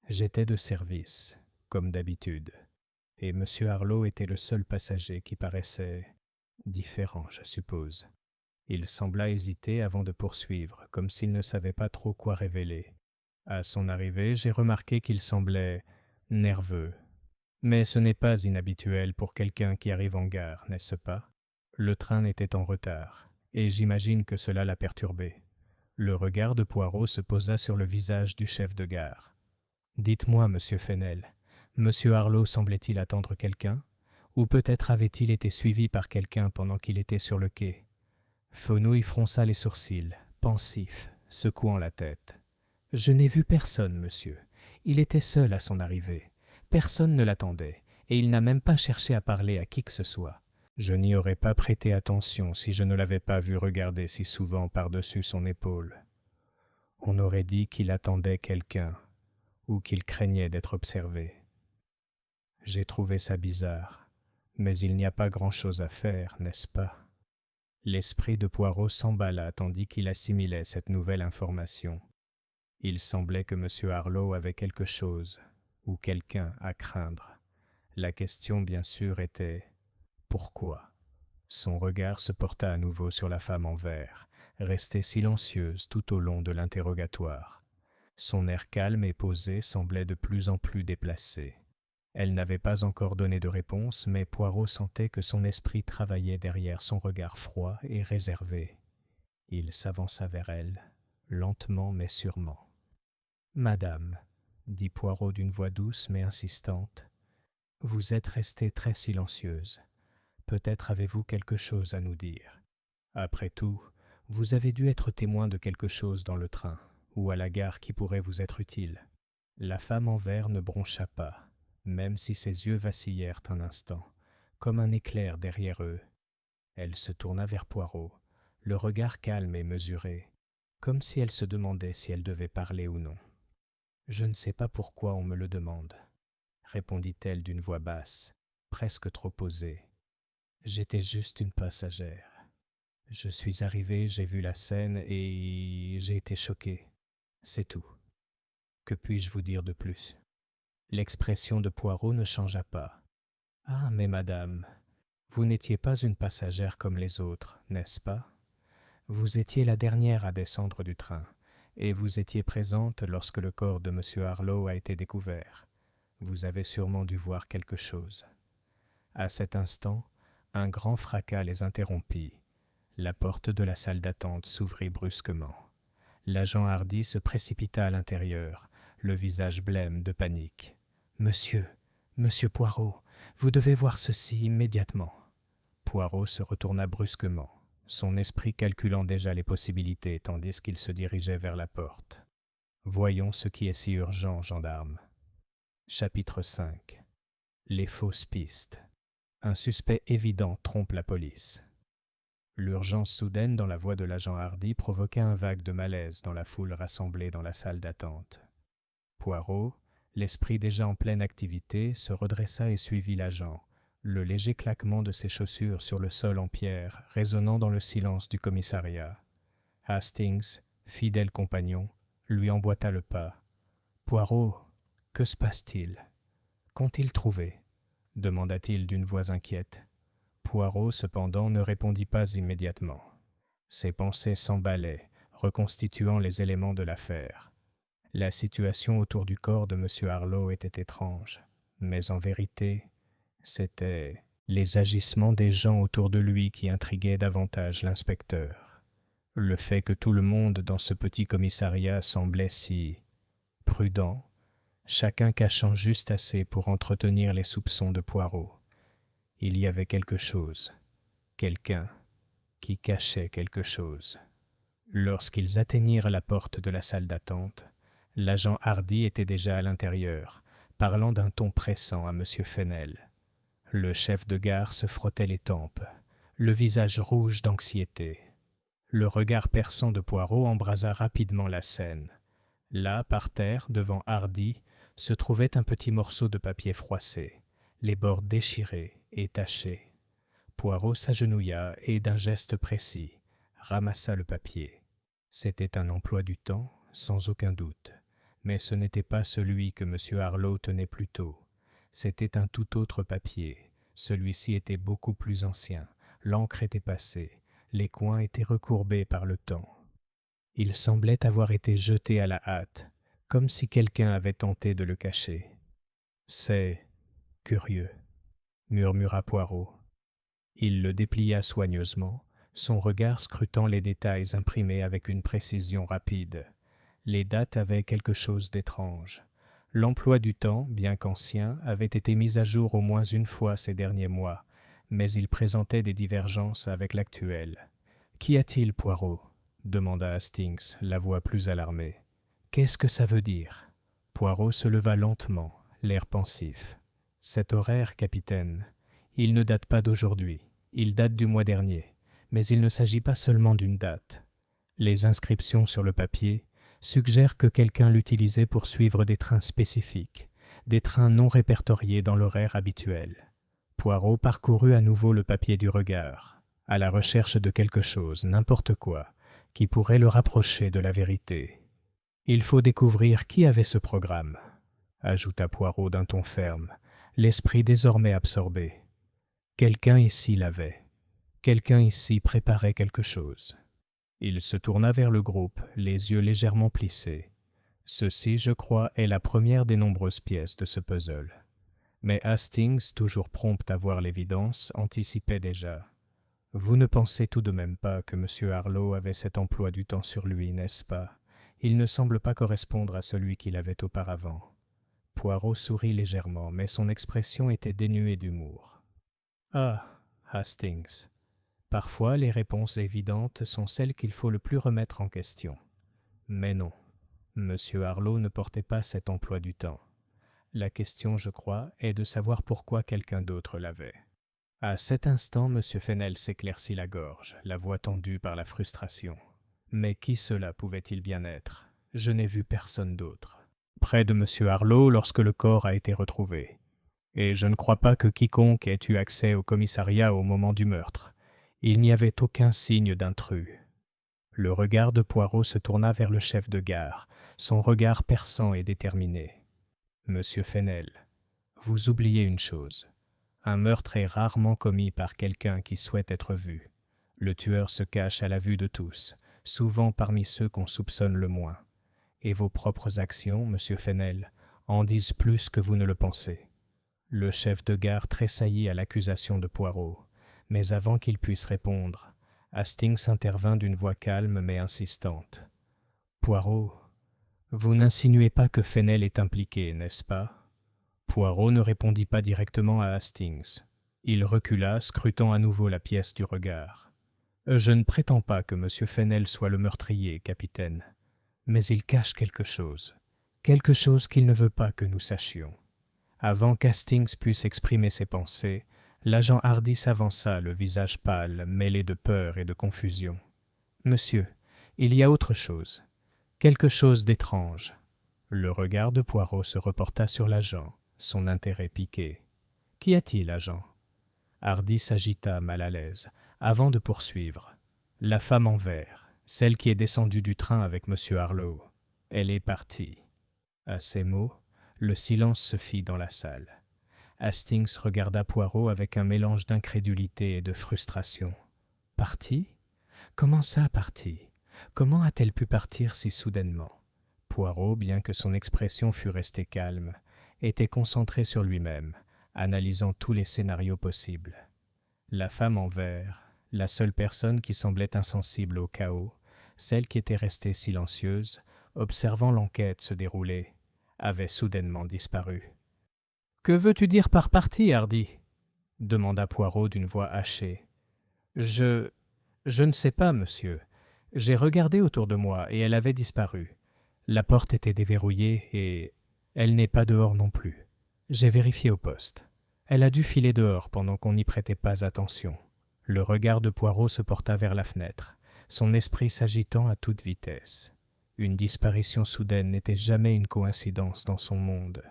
J'étais de service, comme d'habitude, et Monsieur Harlow était le seul passager qui paraissait différent, je suppose. » Il sembla hésiter avant de poursuivre, comme s'il ne savait pas trop quoi révéler. À son arrivée, j'ai remarqué qu'il semblait nerveux. Mais ce n'est pas inhabituel pour quelqu'un qui arrive en gare, n'est-ce pas ? Le train était en retard, et j'imagine que cela l'a perturbé. Le regard de Poirot se posa sur le visage du chef de gare. « Dites-moi, monsieur Fennel, monsieur Harlow semblait-il attendre quelqu'un ? Ou peut-être avait-il été suivi par quelqu'un pendant qu'il était sur le quai ?» Fenouil fronça les sourcils, pensif, secouant la tête. « Je n'ai vu personne, monsieur. Il était seul à son arrivée. Personne ne l'attendait, et il n'a même pas cherché à parler à qui que ce soit. Je n'y aurais pas prêté attention si je ne l'avais pas vu regarder si souvent par-dessus son épaule. On aurait dit qu'il attendait quelqu'un, ou qu'il craignait d'être observé. J'ai trouvé ça bizarre, mais il n'y a pas grand-chose à faire, n'est-ce pas ? » L'esprit de Poirot s'emballa tandis qu'il assimilait cette nouvelle information. Il semblait que M. Harlow avait quelque chose, ou quelqu'un, à craindre. La question, bien sûr, était « Pourquoi ?» Son regard se porta à nouveau sur la femme en vert, restée silencieuse tout au long de l'interrogatoire. Son air calme et posé semblait de plus en plus déplacé. Elle n'avait pas encore donné de réponse, mais Poirot sentait que son esprit travaillait derrière son regard froid et réservé. Il s'avança vers elle, lentement mais sûrement. « Madame, » dit Poirot d'une voix douce mais insistante, « vous êtes restée très silencieuse. Peut-être avez-vous quelque chose à nous dire. Après tout, vous avez dû être témoin de quelque chose dans le train, ou à la gare qui pourrait vous être utile. » La femme en vert ne broncha pas, même si ses yeux vacillèrent un instant, comme un éclair derrière eux. Elle se tourna vers Poirot, le regard calme et mesuré, comme si elle se demandait si elle devait parler ou non. « Je ne sais pas pourquoi on me le demande, » répondit-elle d'une voix basse, presque trop posée. « J'étais juste une passagère. Je suis arrivée, j'ai vu la scène et j'ai été choquée. C'est tout. Que puis-je vous dire de plus ?» L'expression de Poirot ne changea pas. « Ah, mais madame, vous n'étiez pas une passagère comme les autres, n'est-ce pas ? Vous étiez la dernière à descendre du train, et vous étiez présente lorsque le corps de M. Harlow a été découvert. Vous avez sûrement dû voir quelque chose. » À cet instant, un grand fracas les interrompit. La porte de la salle d'attente s'ouvrit brusquement. L'agent Hardy se précipita à l'intérieur, le visage blême de panique. « Monsieur Poirot, vous devez voir ceci immédiatement. » Poirot se retourna brusquement, son esprit calculant déjà les possibilités tandis qu'il se dirigeait vers la porte. « Voyons ce qui est si urgent, gendarme. » Chapitre 5. Les fausses pistes. Un suspect évident trompe la police. L'urgence soudaine dans la voix de l'agent Hardy provoqua un vague de malaise dans la foule rassemblée dans la salle d'attente. Poirot, l'esprit déjà en pleine activité, se redressa et suivit l'agent, le léger claquement de ses chaussures sur le sol en pierre résonnant dans le silence du commissariat. Hastings, fidèle compagnon, lui emboîta le pas. « Poirot, que se passe-t-il ? Qu'ont-ils trouvé ?» demanda-t-il d'une voix inquiète. Poirot, cependant, ne répondit pas immédiatement. Ses pensées s'emballaient, reconstituant les éléments de l'affaire. La situation autour du corps de M. Harlow était étrange, mais en vérité, c'étaient les agissements des gens autour de lui qui intriguaient davantage l'inspecteur. Le fait que tout le monde dans ce petit commissariat semblait si prudent, chacun cachant juste assez pour entretenir les soupçons de Poirot. Il y avait quelque chose, quelqu'un, qui cachait quelque chose. Lorsqu'ils atteignirent la porte de la salle d'attente, l'agent Hardy était déjà à l'intérieur, parlant d'un ton pressant à M. Fennel. Le chef de gare se frottait les tempes, le visage rouge d'anxiété. Le regard perçant de Poirot embrasa rapidement la scène. Là, par terre, devant Hardy, se trouvait un petit morceau de papier froissé, les bords déchirés et tachés. Poirot s'agenouilla et, d'un geste précis, ramassa le papier. C'était un emploi du temps, sans aucun doute, mais ce n'était pas celui que M. Harlow tenait plus tôt. C'était un tout autre papier. Celui-ci était beaucoup plus ancien, l'encre était passée, les coins étaient recourbés par le temps. Il semblait avoir été jeté à la hâte, comme si quelqu'un avait tenté de le cacher. « C'est curieux », murmura Poirot. Il le déplia soigneusement, son regard scrutant les détails imprimés avec une précision rapide. Les dates avaient quelque chose d'étrange. L'emploi du temps, bien qu'ancien, avait été mis à jour au moins une fois ces derniers mois, mais il présentait des divergences avec l'actuel. « Qu'y a-t-il, Poirot ?» demanda Hastings, la voix plus alarmée. « Qu'est-ce que ça veut dire ?» Poirot se leva lentement, l'air pensif. « Cet horaire, capitaine, il ne date pas d'aujourd'hui, il date du mois dernier, mais il ne s'agit pas seulement d'une date. Les inscriptions sur le papier suggèrent que quelqu'un l'utilisait pour suivre des trains spécifiques, des trains non répertoriés dans l'horaire habituel. » Poirot parcourut à nouveau le papier du regard, à la recherche de quelque chose, n'importe quoi, qui pourrait le rapprocher de la vérité. « Il faut découvrir qui avait ce programme, » ajouta Poirot d'un ton ferme, l'esprit désormais absorbé. « Quelqu'un ici l'avait. Quelqu'un ici préparait quelque chose. » Il se tourna vers le groupe, les yeux légèrement plissés. « Ceci, je crois, est la première des nombreuses pièces de ce puzzle. » Mais Hastings, toujours prompt à voir l'évidence, anticipait déjà. « Vous ne pensez tout de même pas que M. Harlow avait cet emploi du temps sur lui, n'est-ce pas ? Il ne semble pas correspondre à celui qu'il avait auparavant. » Poirot sourit légèrement, mais son expression était dénuée d'humour. « Ah, Hastings, parfois les réponses évidentes sont celles qu'il faut le plus remettre en question. Mais non, M. Harlow ne portait pas cet emploi du temps. La question, je crois, est de savoir pourquoi quelqu'un d'autre l'avait. » À cet instant, M. Fennel s'éclaircit la gorge, la voix tendue par la frustration. « Mais qui cela pouvait-il bien être ? Je n'ai vu personne d'autre. Près de M. Harlow lorsque le corps a été retrouvé. Et je ne crois pas que quiconque ait eu accès au commissariat au moment du meurtre. Il n'y avait aucun signe d'intrus. » Le regard de Poirot se tourna vers le chef de gare, son regard perçant et déterminé. « Monsieur Fennel, vous oubliez une chose. Un meurtre est rarement commis par quelqu'un qui souhaite être vu. Le tueur se cache à la vue de tous, souvent parmi ceux qu'on soupçonne le moins. Et vos propres actions, monsieur Fennel, en disent plus que vous ne le pensez. » Le chef de gare tressaillit à l'accusation de Poirot, mais avant qu'il puisse répondre, Hastings intervint d'une voix calme mais insistante. « Poirot, vous n'insinuez pas que Fennel est impliqué, n'est-ce pas ?» Poirot ne répondit pas directement à Hastings. Il recula, scrutant à nouveau la pièce du regard. « Je ne prétends pas que M. Fennel soit le meurtrier, capitaine, mais il cache quelque chose qu'il ne veut pas que nous sachions. » Avant qu'Hastings puisse exprimer ses pensées, L'agent Hardy s'avança, le visage pâle, mêlé de peur et de confusion. « Monsieur, il y a autre chose. Quelque chose d'étrange. » Le regard de Poirot se reporta sur l'agent, son intérêt piqué. « Qu'y a-t-il, agent ?» Hardy s'agita, mal à l'aise, avant de poursuivre. « La femme en vert, celle qui est descendue du train avec M. Harlow. Elle est partie. » À ces mots, le silence se fit dans la salle. Hastings regarda Poirot avec un mélange d'incrédulité et de frustration. « Partie ? Comment ça, partie ? Comment a-t-elle pu partir si soudainement ?» Poirot, bien que son expression fût restée calme, était concentré sur lui-même, analysant tous les scénarios possibles. La femme en vert, la seule personne qui semblait insensible au chaos, celle qui était restée silencieuse, observant l'enquête se dérouler, avait soudainement disparu. « Que veux-tu dire par partie, Hardy ?» demanda Poirot d'une voix hachée. « Je ne sais pas, monsieur. J'ai regardé autour de moi et elle avait disparu. La porte était déverrouillée et elle n'est pas dehors non plus. J'ai vérifié au poste. Elle a dû filer dehors pendant qu'on n'y prêtait pas attention. » Le regard de Poirot se porta vers la fenêtre, son esprit s'agitant à toute vitesse. Une disparition soudaine n'était jamais une coïncidence dans son monde.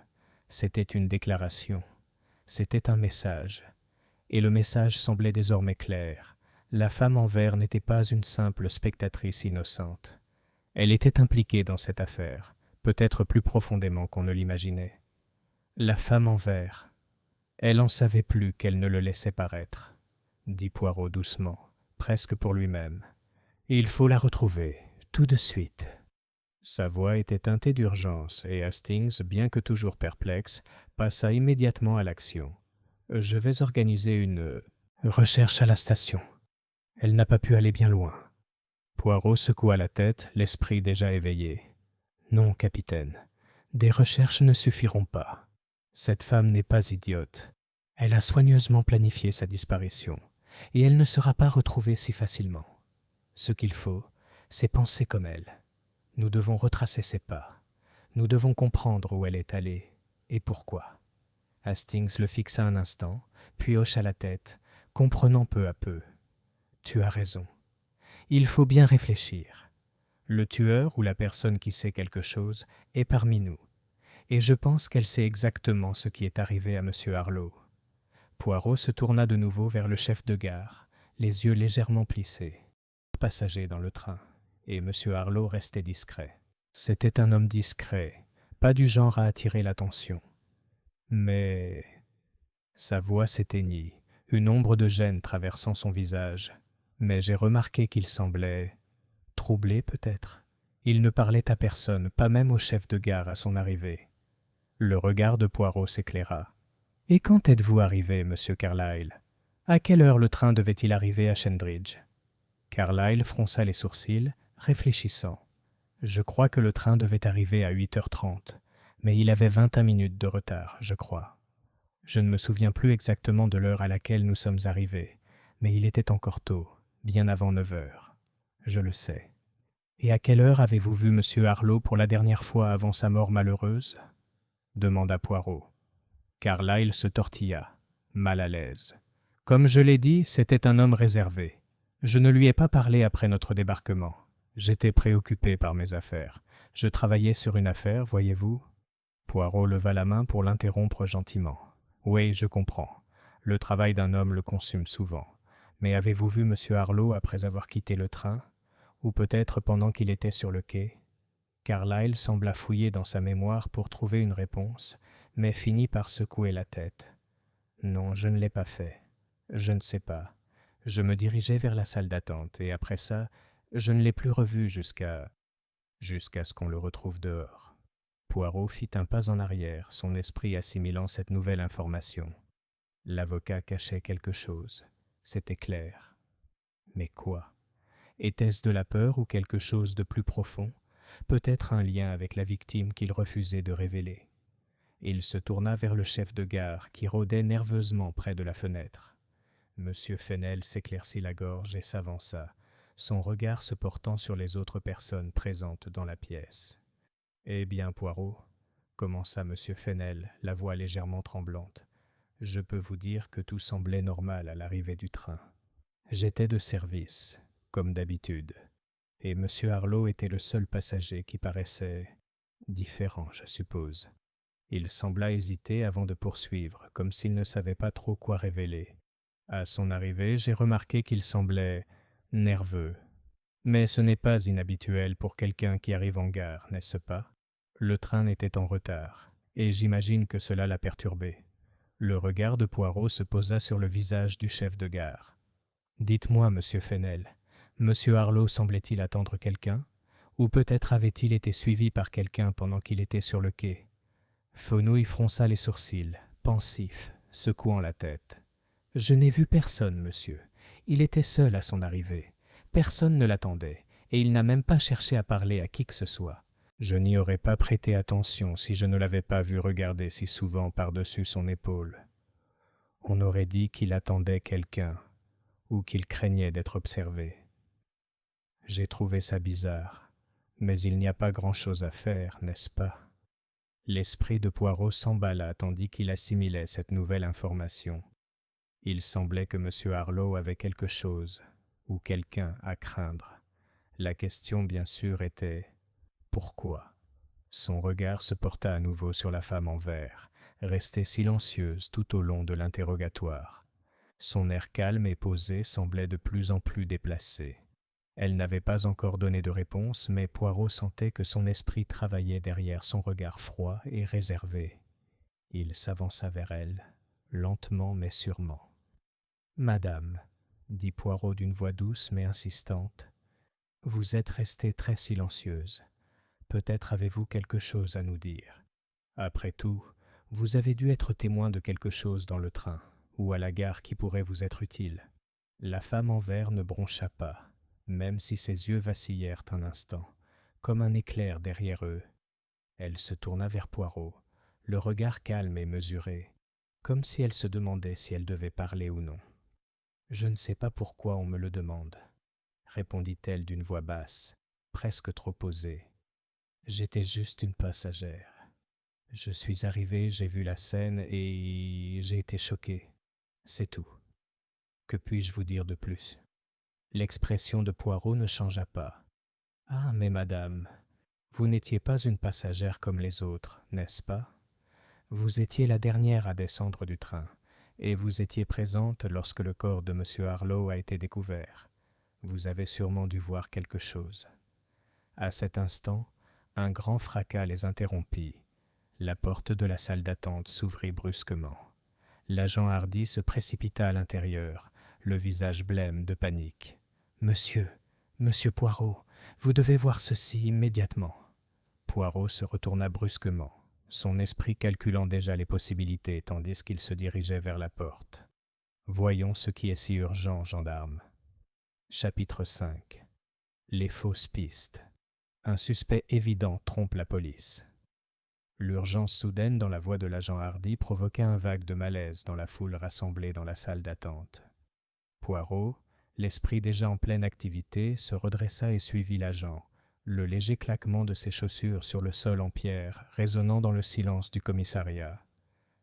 C'était une déclaration. C'était un message. Et le message semblait désormais clair. La femme en vert n'était pas une simple spectatrice innocente. Elle était impliquée dans cette affaire, peut-être plus profondément qu'on ne l'imaginait. La femme en vert. Elle en savait plus qu'elle ne le laissait paraître, dit Poirot doucement, presque pour lui-même. Il faut la retrouver, tout de suite. Sa voix était teintée d'urgence et Hastings, bien que toujours perplexe, passa immédiatement à l'action. Je vais organiser une recherche à la station. Elle n'a pas pu aller bien loin. Poirot secoua la tête, l'esprit déjà éveillé. Non, capitaine, des recherches ne suffiront pas. Cette femme n'est pas idiote. Elle a soigneusement planifié sa disparition, et elle ne sera pas retrouvée si facilement. Ce qu'il faut, c'est penser comme elle. Nous devons retracer ses pas. Nous devons comprendre où elle est allée et pourquoi. Hastings le fixa un instant, puis hocha la tête, comprenant peu à peu. Tu as raison. Il faut bien réfléchir. Le tueur ou la personne qui sait quelque chose est parmi nous, et je pense qu'elle sait exactement ce qui est arrivé à M. Harlow. Poirot se tourna de nouveau vers le chef de gare, les yeux légèrement plissés. Passager dans le train, et M. Harlow restait discret. C'était un homme discret, pas du genre à attirer l'attention. Mais sa voix s'éteignit, une ombre de gêne traversant son visage. Mais j'ai remarqué qu'il semblait troublé peut-être. Il ne parlait à personne, pas même au chef de gare à son arrivée. Le regard de Poirot s'éclaira. « Et quand êtes-vous arrivé, monsieur Carlyle ? À quelle heure le train devait-il arriver à Shendridge ?» Carlyle fronça les sourcils, réfléchissant. « Je crois que le train devait arriver à 8h30, mais il avait 21 minutes de retard, je crois. Je ne me souviens plus exactement de l'heure à laquelle nous sommes arrivés, mais il était encore tôt, bien avant 9h. Je le sais. Et à quelle heure avez-vous vu M. Harlow pour la dernière fois avant sa mort malheureuse ?» demanda Poirot. Carlyle se tortilla, mal à l'aise. « Comme je l'ai dit, c'était un homme réservé. Je ne lui ai pas parlé après notre débarquement. J'étais préoccupé par mes affaires. Je travaillais sur une affaire, voyez-vous. » Poirot leva la main pour l'interrompre gentiment. « Oui, je comprends. Le travail d'un homme le consume souvent. Mais avez-vous vu M. Harlow après avoir quitté le train ? Ou peut-être pendant qu'il était sur le quai ?» Carlyle sembla fouiller dans sa mémoire pour trouver une réponse, mais finit par secouer la tête. « Non, je ne l'ai pas fait. Je ne sais pas. Je me dirigeais vers la salle d'attente, et après ça, je ne l'ai plus revu jusqu'à ce qu'on le retrouve dehors. » Poirot fit un pas en arrière, son esprit assimilant cette nouvelle information. L'avocat cachait quelque chose, c'était clair. Mais quoi ? Était-ce de la peur ou quelque chose de plus profond ? Peut-être un lien avec la victime qu'il refusait de révéler. Il se tourna vers le chef de gare qui rôdait nerveusement près de la fenêtre. Monsieur Fennel s'éclaircit la gorge et s'avança, son regard se portant sur les autres personnes présentes dans la pièce. « Eh bien, Poirot, commença Monsieur Fennel, la voix légèrement tremblante, Je peux vous dire que tout semblait normal à l'arrivée du train. J'étais de service, comme d'habitude, et M. Harlow était le seul passager qui paraissait différent, je suppose. Il sembla hésiter avant de poursuivre, comme s'il ne savait pas trop quoi révéler. À son arrivée, j'ai remarqué qu'il semblait nerveux. Mais ce n'est pas inhabituel pour quelqu'un qui arrive en gare, n'est-ce pas? Le train était en retard, et j'imagine que cela l'a perturbé. Le regard de Poirot se posa sur le visage du chef de gare. « Dites-moi, monsieur Fenel, monsieur Harlow semblait-il attendre quelqu'un? Ou peut-être avait-il été suivi par quelqu'un pendant qu'il était sur le quai ?» Fenouil fronça les sourcils, pensif, secouant la tête. « Je n'ai vu personne, monsieur. Il était seul à son arrivée. Personne ne l'attendait, et il n'a même pas cherché à parler à qui que ce soit. Je n'y aurais pas prêté attention si je ne l'avais pas vu regarder si souvent par-dessus son épaule. On aurait dit qu'il attendait quelqu'un, ou qu'il craignait d'être observé. J'ai trouvé ça bizarre, mais il n'y a pas grand-chose à faire, n'est-ce pas? » L'esprit de Poirot s'emballa tandis qu'il assimilait cette nouvelle information. Il semblait que M. Harlow avait quelque chose, ou quelqu'un à craindre. La question, bien sûr, était « Pourquoi ?» Son regard se porta à nouveau sur la femme en vert, restée silencieuse tout au long de l'interrogatoire. Son air calme et posé semblait de plus en plus déplacé. Elle n'avait pas encore donné de réponse, mais Poirot sentait que son esprit travaillait derrière son regard froid et réservé. Il s'avança vers elle, lentement mais sûrement. « Madame, » dit Poirot d'une voix douce mais insistante, « vous êtes restée très silencieuse. Peut-être avez-vous quelque chose à nous dire. Après tout, vous avez dû être témoin de quelque chose dans le train, ou à la gare qui pourrait vous être utile. » La femme en vert ne broncha pas, même si ses yeux vacillèrent un instant, comme un éclair derrière eux. Elle se tourna vers Poirot, le regard calme et mesuré, comme si elle se demandait si elle devait parler ou non. « Je ne sais pas pourquoi on me le demande, » répondit-elle d'une voix basse, presque trop posée. « J'étais juste une passagère. Je suis arrivée, j'ai vu la scène et j'ai été choquée. C'est tout. Que puis-je vous dire de plus ?» L'expression de Poirot ne changea pas. « Ah, mais madame, vous n'étiez pas une passagère comme les autres, n'est-ce pas? Vous étiez la dernière à descendre du train, et vous étiez présente lorsque le corps de M. Harlow a été découvert. Vous avez sûrement dû voir quelque chose. » À cet instant, un grand fracas les interrompit. La porte de la salle d'attente s'ouvrit brusquement. L'agent Hardy se précipita à l'intérieur, le visage blême de panique. « Monsieur Poirot, vous devez voir ceci immédiatement. » Poirot se retourna brusquement, son esprit calculant déjà les possibilités tandis qu'il se dirigeait vers la porte. « Voyons ce qui est si urgent, gendarme. » Chapitre 5. Les fausses pistes. Un suspect évident trompe la police. L'urgence soudaine dans la voix de l'agent Hardy provoqua un vague de malaise dans la foule rassemblée dans la salle d'attente. Poirot, l'esprit déjà en pleine activité, se redressa et suivit l'agent, le léger claquement de ses chaussures sur le sol en pierre résonnant dans le silence du commissariat.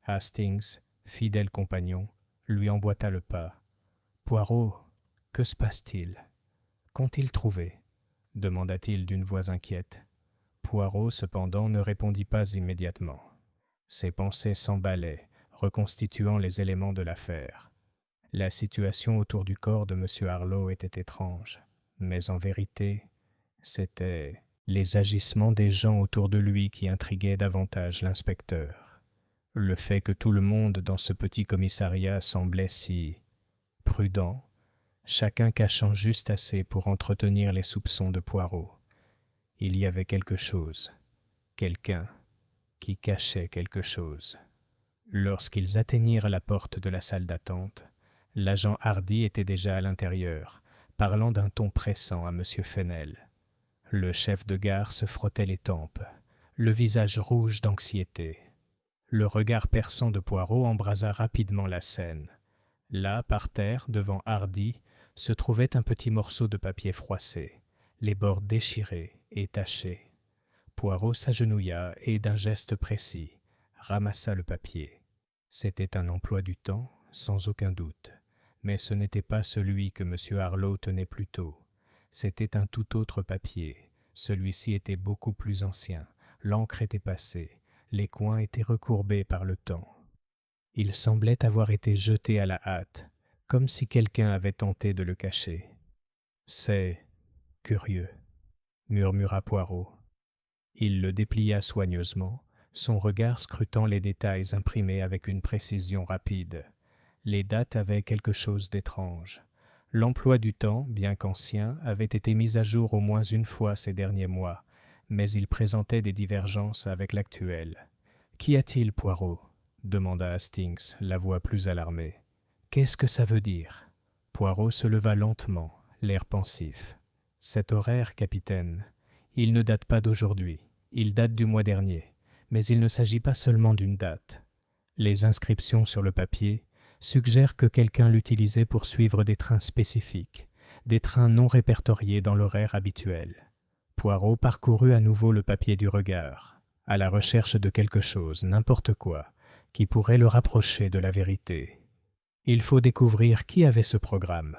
Hastings, fidèle compagnon, lui emboîta le pas. « Poirot, que se passe-t-il? Qu'ont-ils trouvé ?» demanda-t-il d'une voix inquiète. Poirot, cependant, ne répondit pas immédiatement. Ses pensées s'emballaient, reconstituant les éléments de l'affaire. La situation autour du corps de M. Harlow était étrange, mais en vérité, c'étaient les agissements des gens autour de lui qui intriguaient davantage l'inspecteur. Le fait que tout le monde dans ce petit commissariat semblait si prudent, chacun cachant juste assez pour entretenir les soupçons de Poirot. Il y avait quelque chose, quelqu'un qui cachait quelque chose. Lorsqu'ils atteignirent la porte de la salle d'attente, l'agent Hardy était déjà à l'intérieur, parlant d'un ton pressant à M. Fenel. Le chef de gare se frottait les tempes, le visage rouge d'anxiété. Le regard perçant de Poirot embrasa rapidement la scène. Là, par terre, devant Hardy, se trouvait un petit morceau de papier froissé, les bords déchirés et tachés. Poirot s'agenouilla et, d'un geste précis, ramassa le papier. C'était un emploi du temps, sans aucun doute, mais ce n'était pas celui que M. Harlow tenait plus tôt. C'était un tout autre papier. Celui-ci était beaucoup plus ancien, l'encre était passée, les coins étaient recourbés par le temps. Il semblait avoir été jeté à la hâte, comme si quelqu'un avait tenté de le cacher. « C'est curieux », murmura Poirot. Il le déplia soigneusement, son regard scrutant les détails imprimés avec une précision rapide. Les dates avaient quelque chose d'étrange. L'emploi du temps, bien qu'ancien, avait été mis à jour au moins une fois ces derniers mois, mais il présentait des divergences avec l'actuel. « Qu'y a-t-il, Poirot ?» demanda Hastings, la voix plus alarmée. « Qu'est-ce que ça veut dire ?» Poirot se leva lentement, l'air pensif. « Cet horaire, capitaine, il ne date pas d'aujourd'hui, il date du mois dernier, mais il ne s'agit pas seulement d'une date. Les inscriptions sur le papier suggèrent que quelqu'un l'utilisait pour suivre des trains spécifiques, des trains non répertoriés dans l'horaire habituel. » Poirot parcourut à nouveau le papier du regard, à la recherche de quelque chose, n'importe quoi, qui pourrait le rapprocher de la vérité. « Il faut découvrir qui avait ce programme, »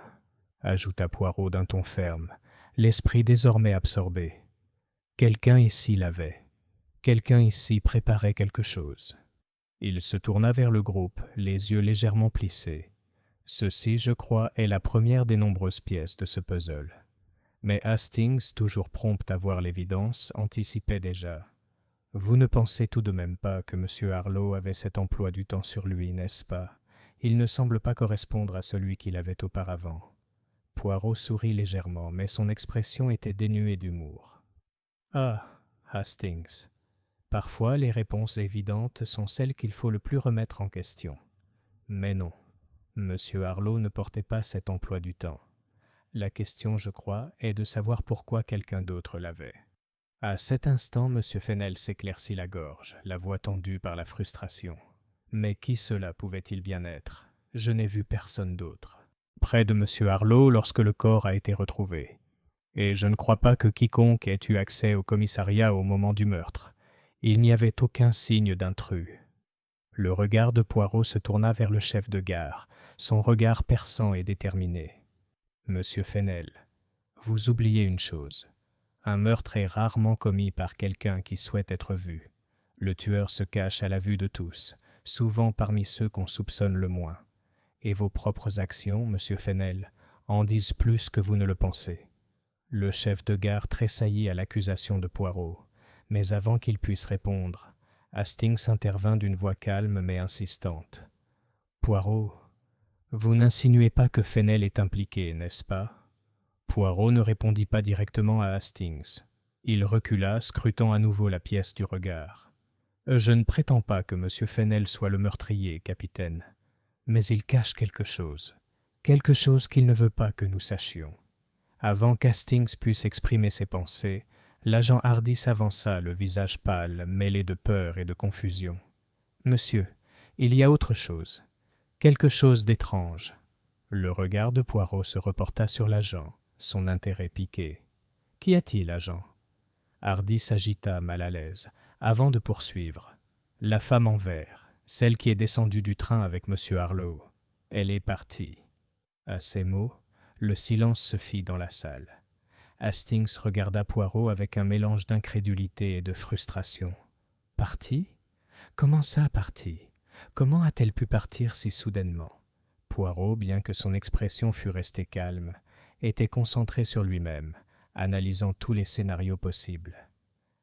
ajouta Poirot d'un ton ferme, l'esprit désormais absorbé. « Quelqu'un ici l'avait. Quelqu'un ici préparait quelque chose. » Il se tourna vers le groupe, les yeux légèrement plissés. « Ceci, je crois, est la première des nombreuses pièces de ce puzzle. » Mais Hastings, toujours prompt à voir l'évidence, anticipait déjà. « Vous ne pensez tout de même pas que M. Harlow avait cet emploi du temps sur lui, n'est-ce pas ? Il ne semble pas correspondre à celui qu'il avait auparavant. » Poirot sourit légèrement, mais son expression était dénuée d'humour. « Ah, Hastings, parfois les réponses évidentes sont celles qu'il faut le plus remettre en question. Mais non, M. Harlow ne portait pas cet emploi du temps. La question, je crois, est de savoir pourquoi quelqu'un d'autre l'avait. » À cet instant, M. Fennel s'éclaircit la gorge, la voix tendue par la frustration. « Mais qui cela pouvait-il bien être ? Je n'ai vu personne d'autre. » Près de M. Harlow lorsque le corps a été retrouvé. Et je ne crois pas que quiconque ait eu accès au commissariat au moment du meurtre. Il n'y avait aucun signe d'intrus. Le regard de Poirot se tourna vers le chef de gare, son regard perçant et déterminé. « Monsieur Fennel, vous oubliez une chose. Un meurtre est rarement commis par quelqu'un qui souhaite être vu. Le tueur se cache à la vue de tous, souvent parmi ceux qu'on soupçonne le moins. Et vos propres actions, Monsieur Fennel, en disent plus que vous ne le pensez. » Le chef de gare tressaillit à l'accusation de Poirot, mais avant qu'il puisse répondre, Hastings intervint d'une voix calme mais insistante. « Poirot, vous n'insinuez pas que Fennel est impliqué, n'est-ce pas ?» Poirot ne répondit pas directement à Hastings. Il recula, scrutant à nouveau la pièce du regard. « Je ne prétends pas que M. Fennel soit le meurtrier, capitaine, mais il cache quelque chose qu'il ne veut pas que nous sachions. » Avant qu'Hastings puisse exprimer ses pensées, l'agent Hardy s'avança, le visage pâle, mêlé de peur et de confusion. « Monsieur, il y a autre chose, quelque chose d'étrange. » Le regard de Poirot se reporta sur l'agent, son intérêt piqué. « Qu'y a-t-il, agent ?» Hardy s'agita, mal à l'aise, avant de poursuivre. « La femme en vert, celle qui est descendue du train avec M. Harlow. Elle est partie. » À ces mots, le silence se fit dans la salle. Hastings regarda Poirot avec un mélange d'incrédulité et de frustration. « Partie ? Comment ça, partie ? Comment a-t-elle pu partir si soudainement ?» Poirot, bien que son expression fût restée calme, était concentré sur lui-même, analysant tous les scénarios possibles.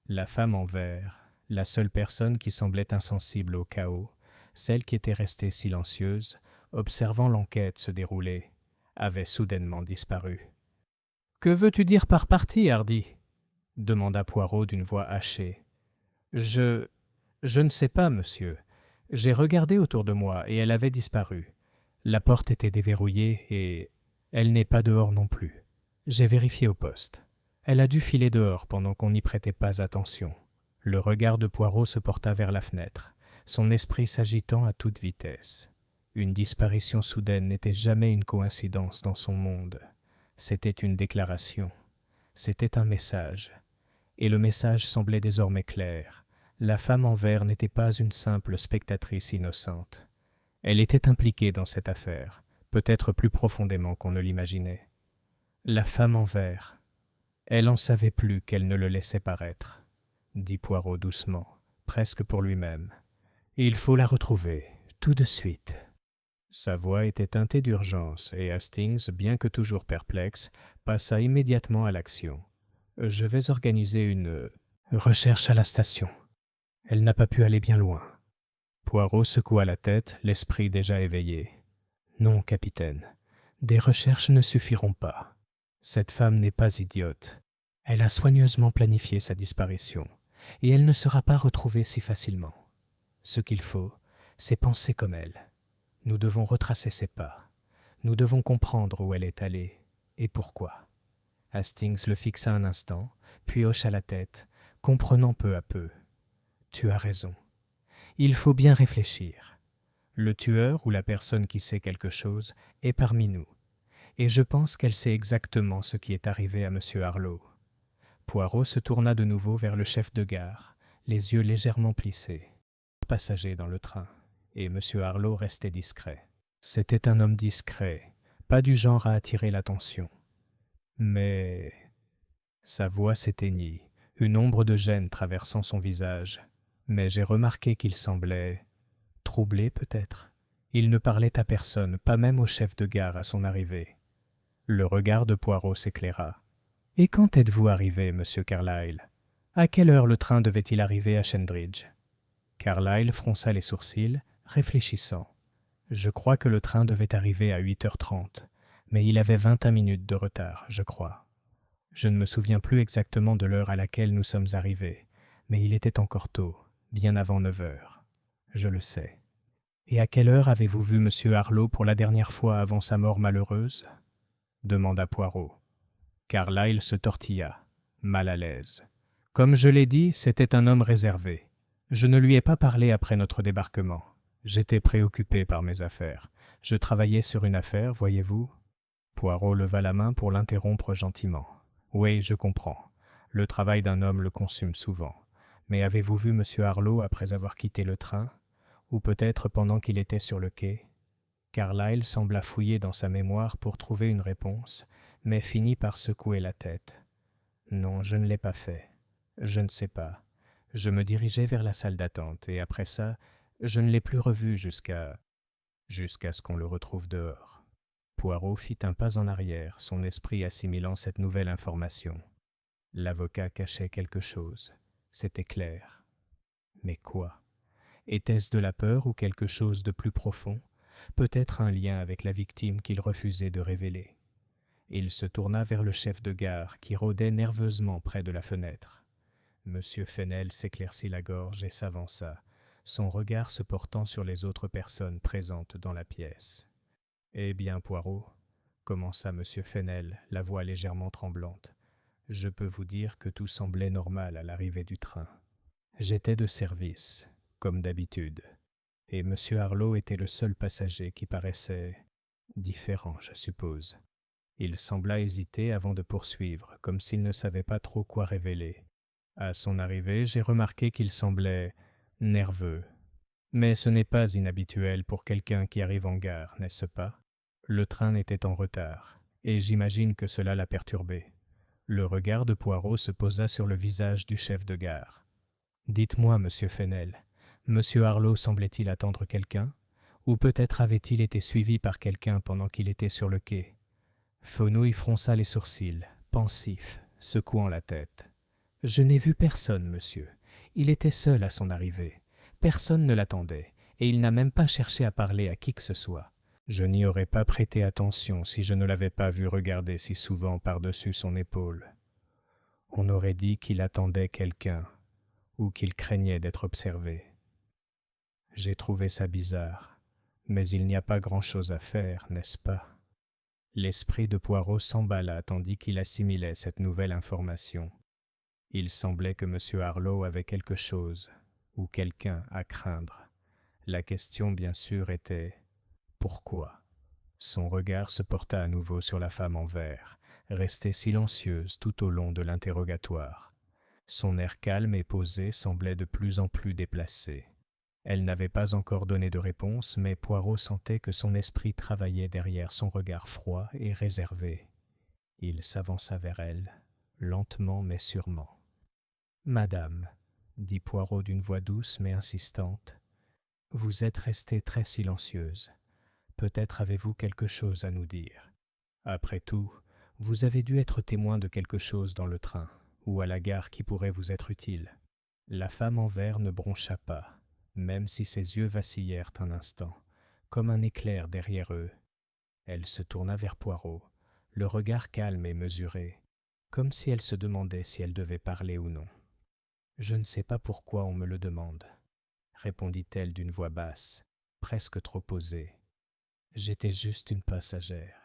La femme en vert, la seule personne qui semblait insensible au chaos, celle qui était restée silencieuse, observant l'enquête se dérouler, avait soudainement disparu. « Que veux-tu dire par partie, Hardy ?» demanda Poirot d'une voix hachée. « Je ne sais pas, monsieur. J'ai regardé autour de moi et elle avait disparu. La porte était déverrouillée et elle n'est pas dehors non plus. J'ai vérifié au poste. Elle a dû filer dehors pendant qu'on n'y prêtait pas attention. » Le regard de Poirot se porta vers la fenêtre, son esprit s'agitant à toute vitesse. Une disparition soudaine n'était jamais une coïncidence dans son monde. C'était une déclaration. C'était un message. Et le message semblait désormais clair. La femme en vert n'était pas une simple spectatrice innocente. Elle était impliquée dans cette affaire, peut-être plus profondément qu'on ne l'imaginait. La femme en vert. Elle en savait plus qu'elle ne le laissait paraître, dit Poirot doucement, presque pour lui-même. Il faut la retrouver, tout de suite. Sa voix était teintée d'urgence, et Hastings, bien que toujours perplexe, passa immédiatement à l'action. Je vais organiser une recherche à la station. Elle n'a pas pu aller bien loin. Poirot secoua la tête, l'esprit déjà éveillé. Non, capitaine, des recherches ne suffiront pas. Cette femme n'est pas idiote. Elle a soigneusement planifié sa disparition, et elle ne sera pas retrouvée si facilement. Ce qu'il faut, c'est penser comme elle. Nous devons retracer ses pas. Nous devons comprendre où elle est allée et pourquoi. Hastings le fixa un instant, puis hocha la tête, comprenant peu à peu. Tu as raison. Il faut bien réfléchir. Le tueur ou la personne qui sait quelque chose est parmi nous, et je pense qu'elle sait exactement ce qui est arrivé à M. Harlow. Poirot se tourna de nouveau vers le chef de gare, les yeux légèrement plissés. Passager dans le train, et M. Harlow restait discret. C'était un homme discret, pas du genre à attirer l'attention. Mais sa voix s'éteignit, une ombre de gêne traversant son visage. Mais j'ai remarqué qu'il semblait troublé peut-être. Il ne parlait à personne, pas même au chef de gare à son arrivée. Le regard de Poirot s'éclaira. « Et quand êtes-vous arrivé, monsieur Carlyle? À quelle heure le train devait-il arriver à Shendridge ?» Carlyle fronça les sourcils, réfléchissant. « Je crois que le train devait arriver à 8h30, mais il avait 21 minutes de retard, je crois. Je ne me souviens plus exactement de l'heure à laquelle nous sommes arrivés, mais il était encore tôt, bien avant 9h. Je le sais. Et à quelle heure avez-vous vu M. Harlow pour la dernière fois avant sa mort malheureuse ?» demanda Poirot. Carlyle se tortilla, mal à l'aise. « Comme je l'ai dit, c'était un homme réservé. Je ne lui ai pas parlé après notre débarquement. J'étais préoccupé par mes affaires. Je travaillais sur une affaire, voyez-vous. » Poirot leva la main pour l'interrompre gentiment. « Oui, je comprends. Le travail d'un homme le consume souvent. Mais avez-vous vu M. Harlow après avoir quitté le train ? Ou peut-être pendant qu'il était sur le quai ?» Carlyle sembla fouiller dans sa mémoire pour trouver une réponse, mais finit par secouer la tête. « Non, je ne l'ai pas fait. Je ne sais pas. Je me dirigeais vers la salle d'attente, et après ça, je ne l'ai plus revu jusqu'à ce qu'on le retrouve dehors. » Poirot fit un pas en arrière, son esprit assimilant cette nouvelle information. L'avocat cachait quelque chose, c'était clair. Mais quoi ? Était-ce de la peur ou quelque chose de plus profond ? Peut-être un lien avec la victime qu'il refusait de révéler. Il se tourna vers le chef de gare qui rôdait nerveusement près de la fenêtre. Monsieur Fennel s'éclaircit la gorge et s'avança, son regard se portant sur les autres personnes présentes dans la pièce. « Eh bien, Poirot, » commença monsieur Fennel, la voix légèrement tremblante, « je peux vous dire que tout semblait normal à l'arrivée du train. J'étais de service, comme d'habitude. Et M. Harlow était le seul passager qui paraissait différent, je suppose. » Il sembla hésiter avant de poursuivre, comme s'il ne savait pas trop quoi révéler. À son arrivée, j'ai remarqué qu'il semblait nerveux. Mais ce n'est pas inhabituel pour quelqu'un qui arrive en gare, n'est-ce pas? Le train était en retard, et j'imagine que cela l'a perturbé. Le regard de Poirot se posa sur le visage du chef de gare. « Dites-moi, monsieur Fennel, M. Harlow semblait-il attendre quelqu'un? Ou peut-être avait-il été suivi par quelqu'un pendant qu'il était sur le quai ?» Fenouil fronça les sourcils, pensif, secouant la tête. « Je n'ai vu personne, monsieur. Il était seul à son arrivée. Personne ne l'attendait, et il n'a même pas cherché à parler à qui que ce soit. Je n'y aurais pas prêté attention si je ne l'avais pas vu regarder si souvent par-dessus son épaule. On aurait dit qu'il attendait quelqu'un, ou qu'il craignait d'être observé. J'ai trouvé ça bizarre, mais il n'y a pas grand-chose à faire, n'est-ce pas ?» L'esprit de Poirot s'emballa tandis qu'il assimilait cette nouvelle information. Il semblait que M. Harlow avait quelque chose, ou quelqu'un à craindre. La question, bien sûr, était « Pourquoi ?» Son regard se porta à nouveau sur la femme en vert, restée silencieuse tout au long de l'interrogatoire. Son air calme et posé semblait de plus en plus déplacé. Elle n'avait pas encore donné de réponse, mais Poirot sentait que son esprit travaillait derrière son regard froid et réservé. Il s'avança vers elle, lentement mais sûrement. « Madame, » dit Poirot d'une voix douce mais insistante, « vous êtes restée très silencieuse. Peut-être avez-vous quelque chose à nous dire. Après tout, vous avez dû être témoin de quelque chose dans le train ou à la gare qui pourrait vous être utile. » La femme en vert ne broncha pas, même si ses yeux vacillèrent un instant, comme un éclair derrière eux. Elle se tourna vers Poirot, le regard calme et mesuré, comme si elle se demandait si elle devait parler ou non. « Je ne sais pas pourquoi on me le demande, » répondit-elle d'une voix basse, presque trop posée. « J'étais juste une passagère.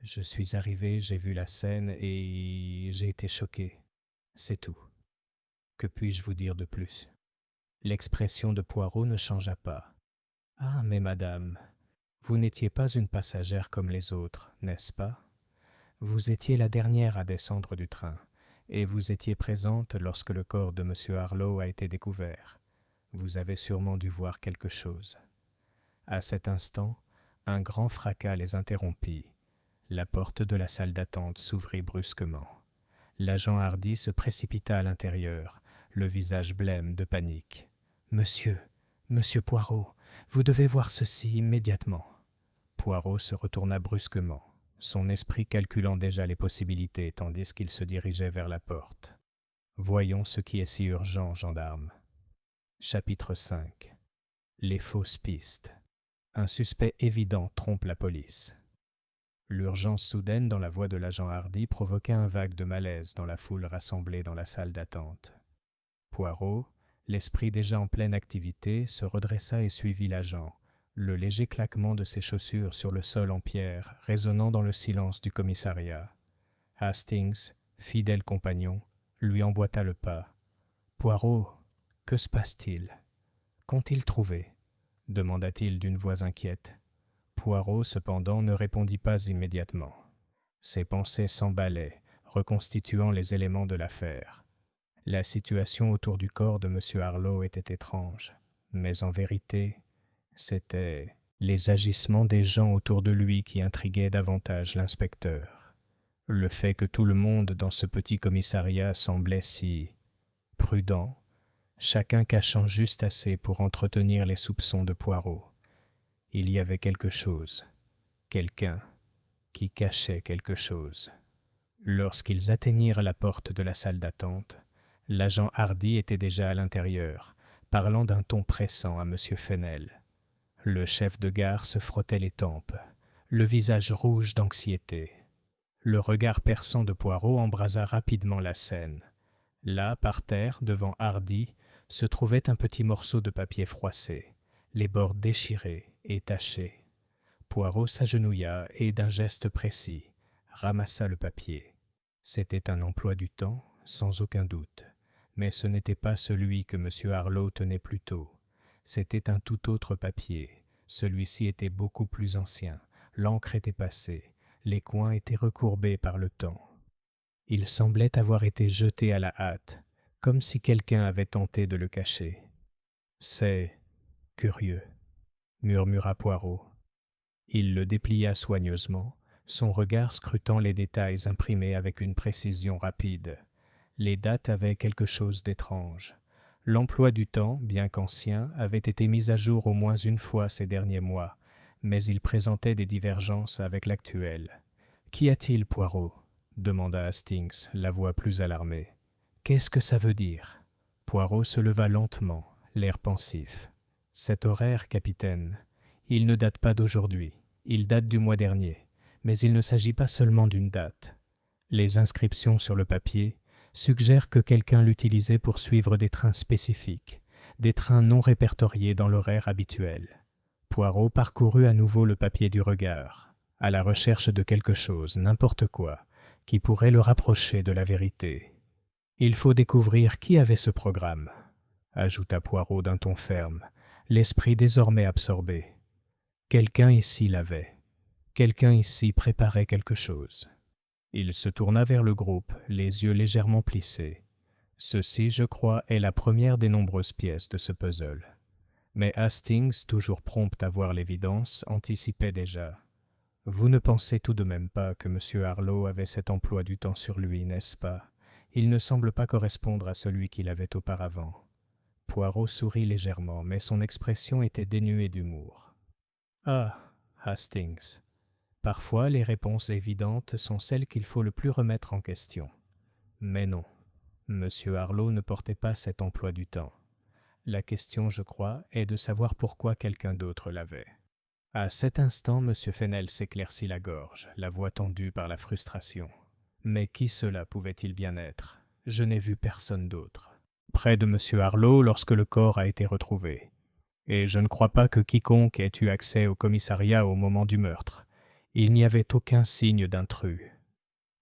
Je suis arrivée, j'ai vu la scène et j'ai été choquée. C'est tout. Que puis-je vous dire de plus ?» L'expression de Poirot ne changea pas. « Ah, mais madame, vous n'étiez pas une passagère comme les autres, n'est-ce pas? Vous étiez la dernière à descendre du train, et vous étiez présente lorsque le corps de M. Harlow a été découvert. Vous avez sûrement dû voir quelque chose. » À cet instant, un grand fracas les interrompit. La porte de la salle d'attente s'ouvrit brusquement. L'agent Hardy se précipita à l'intérieur, le visage blême de panique. « Monsieur Poirot, vous devez voir ceci immédiatement. » Poirot se retourna brusquement, son esprit calculant déjà les possibilités tandis qu'il se dirigeait vers la porte. « Voyons ce qui est si urgent, gendarme. » Chapitre 5. Les fausses pistes. Un suspect évident trompe la police. L'urgence soudaine dans la voix de l'agent Hardy provoqua un vague de malaise dans la foule rassemblée dans la salle d'attente. Poirot, l'esprit déjà en pleine activité, se redressa et suivit l'agent, le léger claquement de ses chaussures sur le sol en pierre résonnant dans le silence du commissariat. Hastings, fidèle compagnon, lui emboîta le pas. « Poirot, que se passe-t-il? Qu'ont-ils trouvé ?» demanda-t-il d'une voix inquiète. Poirot, cependant, ne répondit pas immédiatement. Ses pensées s'emballaient, reconstituant les éléments de l'affaire. La situation autour du corps de M. Harlow était étrange, mais en vérité, c'étaient les agissements des gens autour de lui qui intriguaient davantage l'inspecteur. Le fait que tout le monde dans ce petit commissariat semblait si prudent, chacun cachant juste assez pour entretenir les soupçons de Poirot. Il y avait quelque chose, quelqu'un qui cachait quelque chose. Lorsqu'ils atteignirent la porte de la salle d'attente, l'agent Hardy était déjà à l'intérieur, parlant d'un ton pressant à M. Fennel. Le chef de gare se frottait les tempes, le visage rouge d'anxiété. Le regard perçant de Poirot embrasa rapidement la scène. Là, par terre, devant Hardy, se trouvait un petit morceau de papier froissé, les bords déchirés et tachés. Poirot s'agenouilla et, d'un geste précis, ramassa le papier. C'était un emploi du temps, sans aucun doute, mais ce n'était pas celui que M. Harlow tenait plus tôt. C'était un tout autre papier. Celui-ci était beaucoup plus ancien, l'encre était passée, les coins étaient recourbés par le temps. Il semblait avoir été jeté à la hâte, comme si quelqu'un avait tenté de le cacher. « C'est curieux, » murmura Poirot. Il le déplia soigneusement, son regard scrutant les détails imprimés avec une précision rapide. Les dates avaient quelque chose d'étrange. L'emploi du temps, bien qu'ancien, avait été mis à jour au moins une fois ces derniers mois, mais il présentait des divergences avec l'actuel. « Qu'y a-t-il, Poirot ?» demanda Hastings, la voix plus alarmée. « Qu'est-ce que ça veut dire ?» Poirot se leva lentement, l'air pensif. « Cet horaire, capitaine, il ne date pas d'aujourd'hui, il date du mois dernier, mais il ne s'agit pas seulement d'une date. Les inscriptions sur le papier suggèrent que quelqu'un l'utilisait pour suivre des trains spécifiques, des trains non répertoriés dans l'horaire habituel. » Poirot parcourut à nouveau le papier du regard, à la recherche de quelque chose, n'importe quoi, qui pourrait le rapprocher de la vérité. « Il faut découvrir qui avait ce programme, » ajouta Poirot d'un ton ferme, l'esprit désormais absorbé. « Quelqu'un ici l'avait. Quelqu'un ici préparait quelque chose. » Il se tourna vers le groupe, les yeux légèrement plissés. « Ceci, je crois, est la première des nombreuses pièces de ce puzzle. Mais Hastings, toujours prompt à voir l'évidence, anticipait déjà. « Vous ne pensez tout de même pas que M. Harlow avait cet emploi du temps sur lui, n'est-ce pas? Il ne semble pas correspondre à celui qu'il avait auparavant. » Poirot sourit légèrement, mais son expression était dénuée d'humour. « Ah, Hastings, parfois les réponses évidentes sont celles qu'il faut le plus remettre en question. Mais non, M. Harlow ne portait pas cet emploi du temps. La question, je crois, est de savoir pourquoi quelqu'un d'autre l'avait. » À cet instant, M. Fennel s'éclaircit la gorge, la voix tendue par la frustration. « Mais qui cela pouvait-il bien être? Je n'ai vu personne d'autre. » Près de M. Harlow lorsque le corps a été retrouvé. Et je ne crois pas que quiconque ait eu accès au commissariat au moment du meurtre. Il n'y avait aucun signe d'intrus.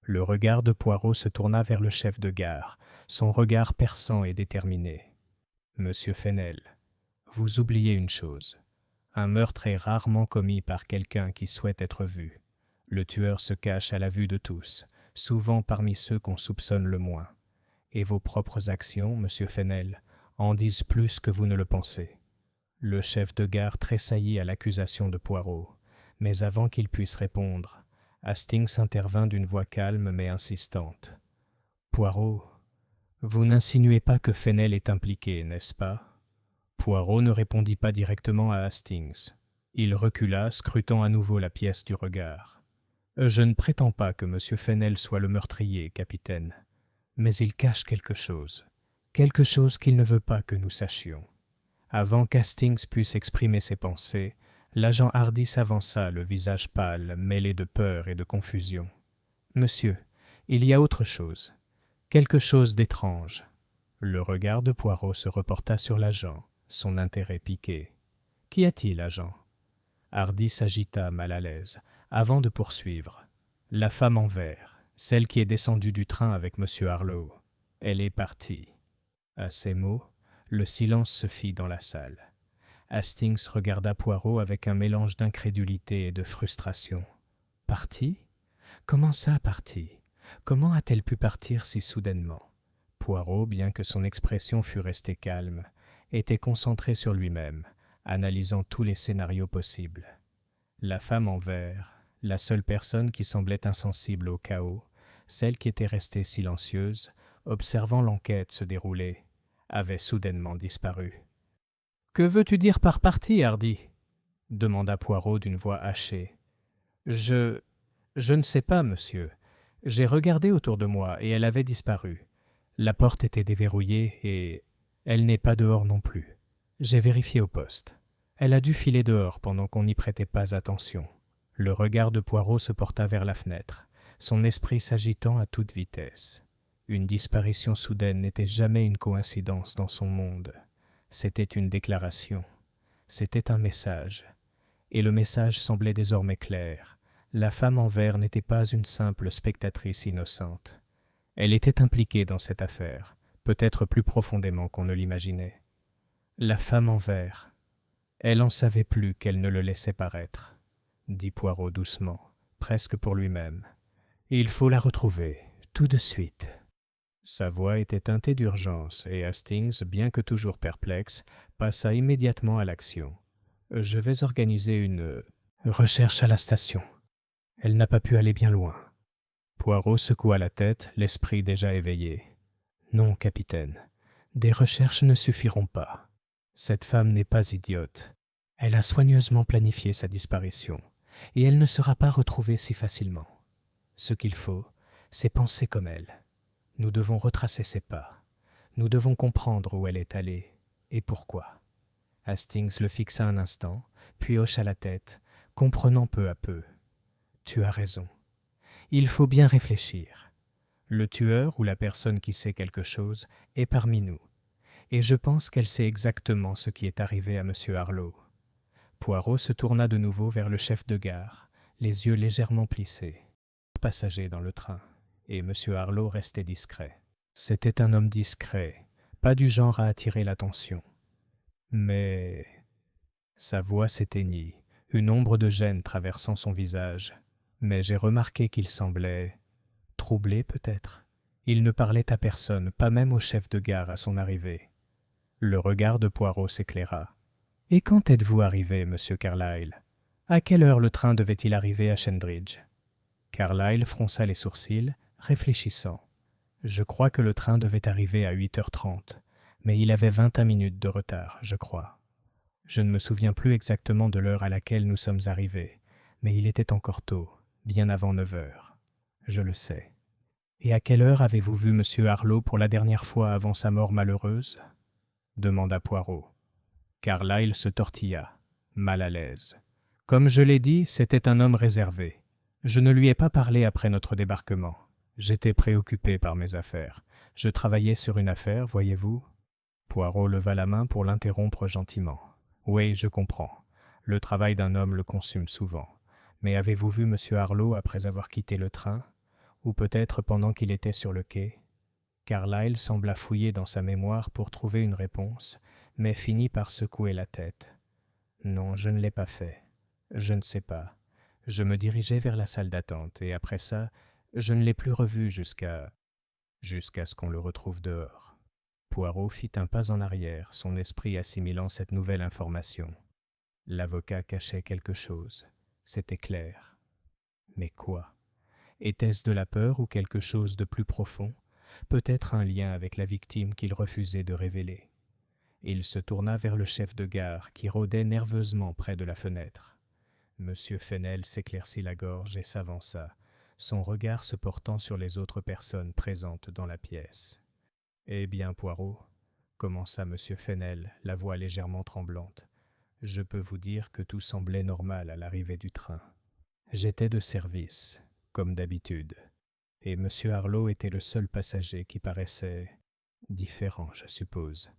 Le regard de Poirot se tourna vers le chef de gare, son regard perçant et déterminé. « Monsieur Fennel, vous oubliez une chose. Un meurtre est rarement commis par quelqu'un qui souhaite être vu. Le tueur se cache à la vue de tous, souvent parmi ceux qu'on soupçonne le moins. Et vos propres actions, monsieur Fennel, en disent plus que vous ne le pensez. » Le chef de gare tressaillit à l'accusation de Poirot, mais avant qu'il puisse répondre, Hastings intervint d'une voix calme mais insistante. « Poirot, vous n'insinuez pas que Fennel est impliqué, n'est-ce pas? » Poirot ne répondit pas directement à Hastings. Il recula, scrutant à nouveau la pièce du regard. « Je ne prétends pas que M. Fennel soit le meurtrier, capitaine. Mais il cache quelque chose qu'il ne veut pas que nous sachions. » Avant qu'Hastings puisse exprimer ses pensées, l'agent Hardy s'avança, le visage pâle, mêlé de peur et de confusion. « Monsieur, il y a autre chose. Quelque chose d'étrange. » Le regard de Poirot se reporta sur l'agent, son intérêt piqué. « Qu'y a-t-il, agent ?» Hardy s'agita, mal à l'aise, avant de poursuivre. « La femme en vert, celle qui est descendue du train avec M. Harlow. Elle est partie. » À ces mots, le silence se fit dans la salle. Hastings regarda Poirot avec un mélange d'incrédulité et de frustration. « Partie? Comment ça, partie? Comment a-t-elle pu partir si soudainement ?» Poirot, bien que son expression fût restée calme, était concentré sur lui-même, analysant tous les scénarios possibles. La femme en vert, la seule personne qui semblait insensible au chaos, celle qui était restée silencieuse, observant l'enquête se dérouler, avait soudainement disparu. « Que veux-tu dire par partie, Hardy ?» demanda Poirot d'une voix hachée. « Je ne sais pas, monsieur. J'ai regardé autour de moi et elle avait disparu. La porte était déverrouillée et elle n'est pas dehors non plus. J'ai vérifié au poste. Elle a dû filer dehors pendant qu'on n'y prêtait pas attention. » Le regard de Poirot se porta vers la fenêtre, son esprit s'agitant à toute vitesse. Une disparition soudaine n'était jamais une coïncidence dans son monde. C'était une déclaration. C'était un message. Et le message semblait désormais clair. La femme en vert n'était pas une simple spectatrice innocente. Elle était impliquée dans cette affaire, peut-être plus profondément qu'on ne l'imaginait. La femme en vert. Elle en savait plus qu'elle ne le laissait paraître, dit Poirot doucement, presque pour lui-même. Il faut la retrouver, tout de suite. Sa voix était teintée d'urgence et Hastings, bien que toujours perplexe, passa immédiatement à l'action. « Je vais organiser une recherche à la station. Elle n'a pas pu aller bien loin. » Poirot secoua la tête, l'esprit déjà éveillé. « Non, capitaine, des recherches ne suffiront pas. Cette femme n'est pas idiote. Elle a soigneusement planifié sa disparition, et elle ne sera pas retrouvée si facilement. Ce qu'il faut, c'est penser comme elle. Nous devons retracer ses pas. Nous devons comprendre où elle est allée et pourquoi. » Hastings le fixa un instant, puis hocha la tête, comprenant peu à peu. « Tu as raison. Il faut bien réfléchir. Le tueur ou la personne qui sait quelque chose est parmi nous, et je pense qu'elle sait exactement ce qui est arrivé à M. Harlow. » Poirot se tourna de nouveau vers le chef de gare, les yeux légèrement plissés. Passager dans le train, et M. Harlow restait discret. C'était un homme discret, pas du genre à attirer l'attention. Mais sa voix s'éteignit, une ombre de gêne traversant son visage. Mais j'ai remarqué qu'il semblait troublé peut-être. Il ne parlait à personne, pas même au chef de gare à son arrivée. Le regard de Poirot s'éclaira. « Et quand êtes-vous arrivé, monsieur Carlyle? À quelle heure le train devait-il arriver à Shendridge? Carlyle fronça les sourcils, réfléchissant. Je crois que le train devait arriver à 8h30, mais il avait 21 minutes de retard, je crois. Je ne me souviens plus exactement de l'heure à laquelle nous sommes arrivés, mais il était encore tôt, bien avant 9h. Je le sais. Et à quelle heure avez-vous vu M. Harlow pour la dernière fois avant sa mort malheureuse? Demanda Poirot. Carlyle se tortilla, mal à l'aise. Comme je l'ai dit, c'était un homme réservé. Je ne lui ai pas parlé après notre débarquement. J'étais préoccupé par mes affaires. Je travaillais sur une affaire, voyez-vous. Poirot leva la main pour l'interrompre gentiment. Oui, je comprends. Le travail d'un homme le consume souvent. Mais avez-vous vu M. Harlow après avoir quitté le train? Ou peut-être pendant qu'il était sur le quai? Carlyle sembla fouiller dans sa mémoire pour trouver une réponse, mais finit par secouer la tête. Non, je ne l'ai pas fait. Je ne sais pas. Je me dirigeais vers la salle d'attente, et après ça, je ne l'ai plus revu jusqu'à ce qu'on le retrouve dehors. Poirot fit un pas en arrière, son esprit assimilant cette nouvelle information. L'avocat cachait quelque chose, c'était clair. Mais quoi? Était-ce de la peur ou quelque chose de plus profond? Peut-être un lien avec la victime qu'il refusait de révéler. Il se tourna vers le chef de gare qui rôdait nerveusement près de la fenêtre. Monsieur Fennel s'éclaircit la gorge et s'avança, son regard se portant sur les autres personnes présentes dans la pièce. « Eh bien, Poirot, » commença monsieur Fennel, la voix légèrement tremblante, « je peux vous dire que tout semblait normal à l'arrivée du train. J'étais de service, comme d'habitude, et monsieur Harlow était le seul passager qui paraissait différent, je suppose. »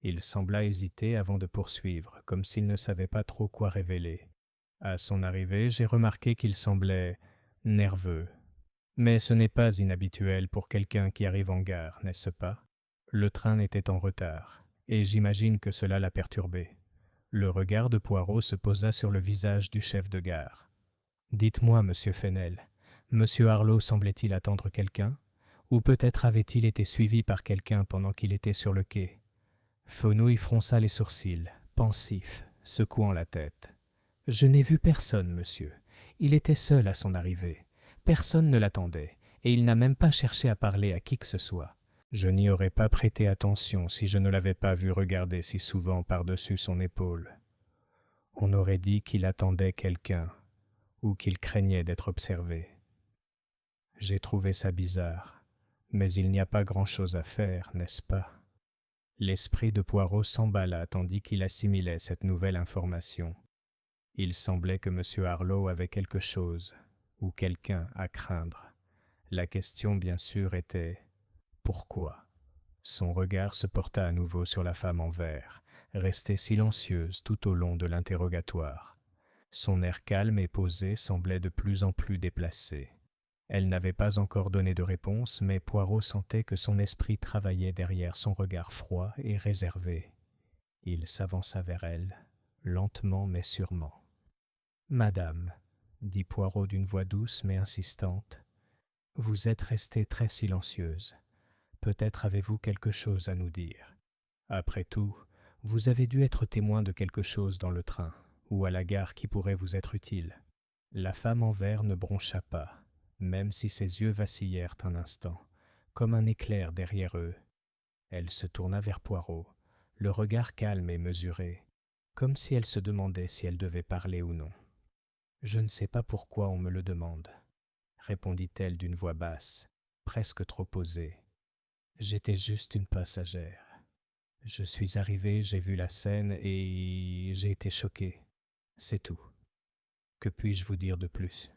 Il sembla hésiter avant de poursuivre, comme s'il ne savait pas trop quoi révéler. À son arrivée, j'ai remarqué qu'il semblait nerveux. Mais ce n'est pas inhabituel pour quelqu'un qui arrive en gare, n'est-ce pas? Le train était en retard, et j'imagine que cela l'a perturbé. Le regard de Poirot se posa sur le visage du chef de gare. « Dites-moi, monsieur Fennel, monsieur Harlow semblait-il attendre quelqu'un? Ou peut-être avait-il été suivi par quelqu'un pendant qu'il était sur le quai ?» Fenouil fronça les sourcils, pensif, secouant la tête. « Je n'ai vu personne, monsieur. Il était seul à son arrivée. Personne ne l'attendait, et il n'a même pas cherché à parler à qui que ce soit. Je n'y aurais pas prêté attention si je ne l'avais pas vu regarder si souvent par-dessus son épaule. On aurait dit qu'il attendait quelqu'un, ou qu'il craignait d'être observé. J'ai trouvé ça bizarre, mais il n'y a pas grand-chose à faire, n'est-ce pas? » L'esprit de Poirot s'emballa tandis qu'il assimilait cette nouvelle information. Il semblait que M. Harlow avait quelque chose, ou quelqu'un à craindre. La question, bien sûr, était « Pourquoi ?» Son regard se porta à nouveau sur la femme en vert, restée silencieuse tout au long de l'interrogatoire. Son air calme et posé semblait de plus en plus déplacé. Elle n'avait pas encore donné de réponse, mais Poirot sentait que son esprit travaillait derrière son regard froid et réservé. Il s'avança vers elle, lentement mais sûrement. « Madame, » dit Poirot d'une voix douce mais insistante, « vous êtes restée très silencieuse. Peut-être avez-vous quelque chose à nous dire. Après tout, vous avez dû être témoin de quelque chose dans le train, ou à la gare qui pourrait vous être utile. » La femme en vert ne broncha pas, même si ses yeux vacillèrent un instant, comme un éclair derrière eux. Elle se tourna vers Poirot, le regard calme et mesuré, comme si elle se demandait si elle devait parler ou non. « Je ne sais pas pourquoi on me le demande, » répondit-elle d'une voix basse, presque trop posée. « J'étais juste une passagère. Je suis arrivée, j'ai vu la scène et j'ai été choquée. C'est tout. Que puis-je vous dire de plus ?»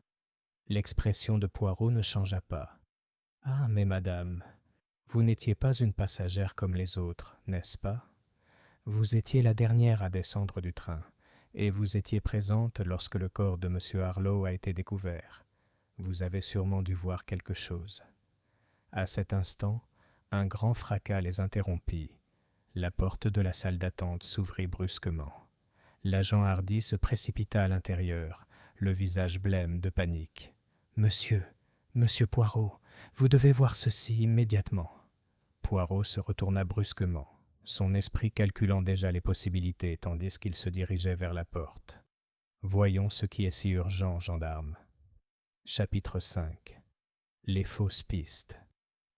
L'expression de Poirot ne changea pas. « Ah, mais madame, vous n'étiez pas une passagère comme les autres, n'est-ce pas? Vous étiez la dernière à descendre du train, et vous étiez présente lorsque le corps de M. Harlow a été découvert. Vous avez sûrement dû voir quelque chose. » À cet instant, un grand fracas les interrompit. La porte de la salle d'attente s'ouvrit brusquement. L'agent Hardy se précipita à l'intérieur, le visage blême de panique. « Monsieur Poirot, vous devez voir ceci immédiatement. » Poirot se retourna brusquement, son esprit calculant déjà les possibilités tandis qu'il se dirigeait vers la porte. Voyons ce qui est si urgent, gendarme. Chapitre 5. Les fausses pistes.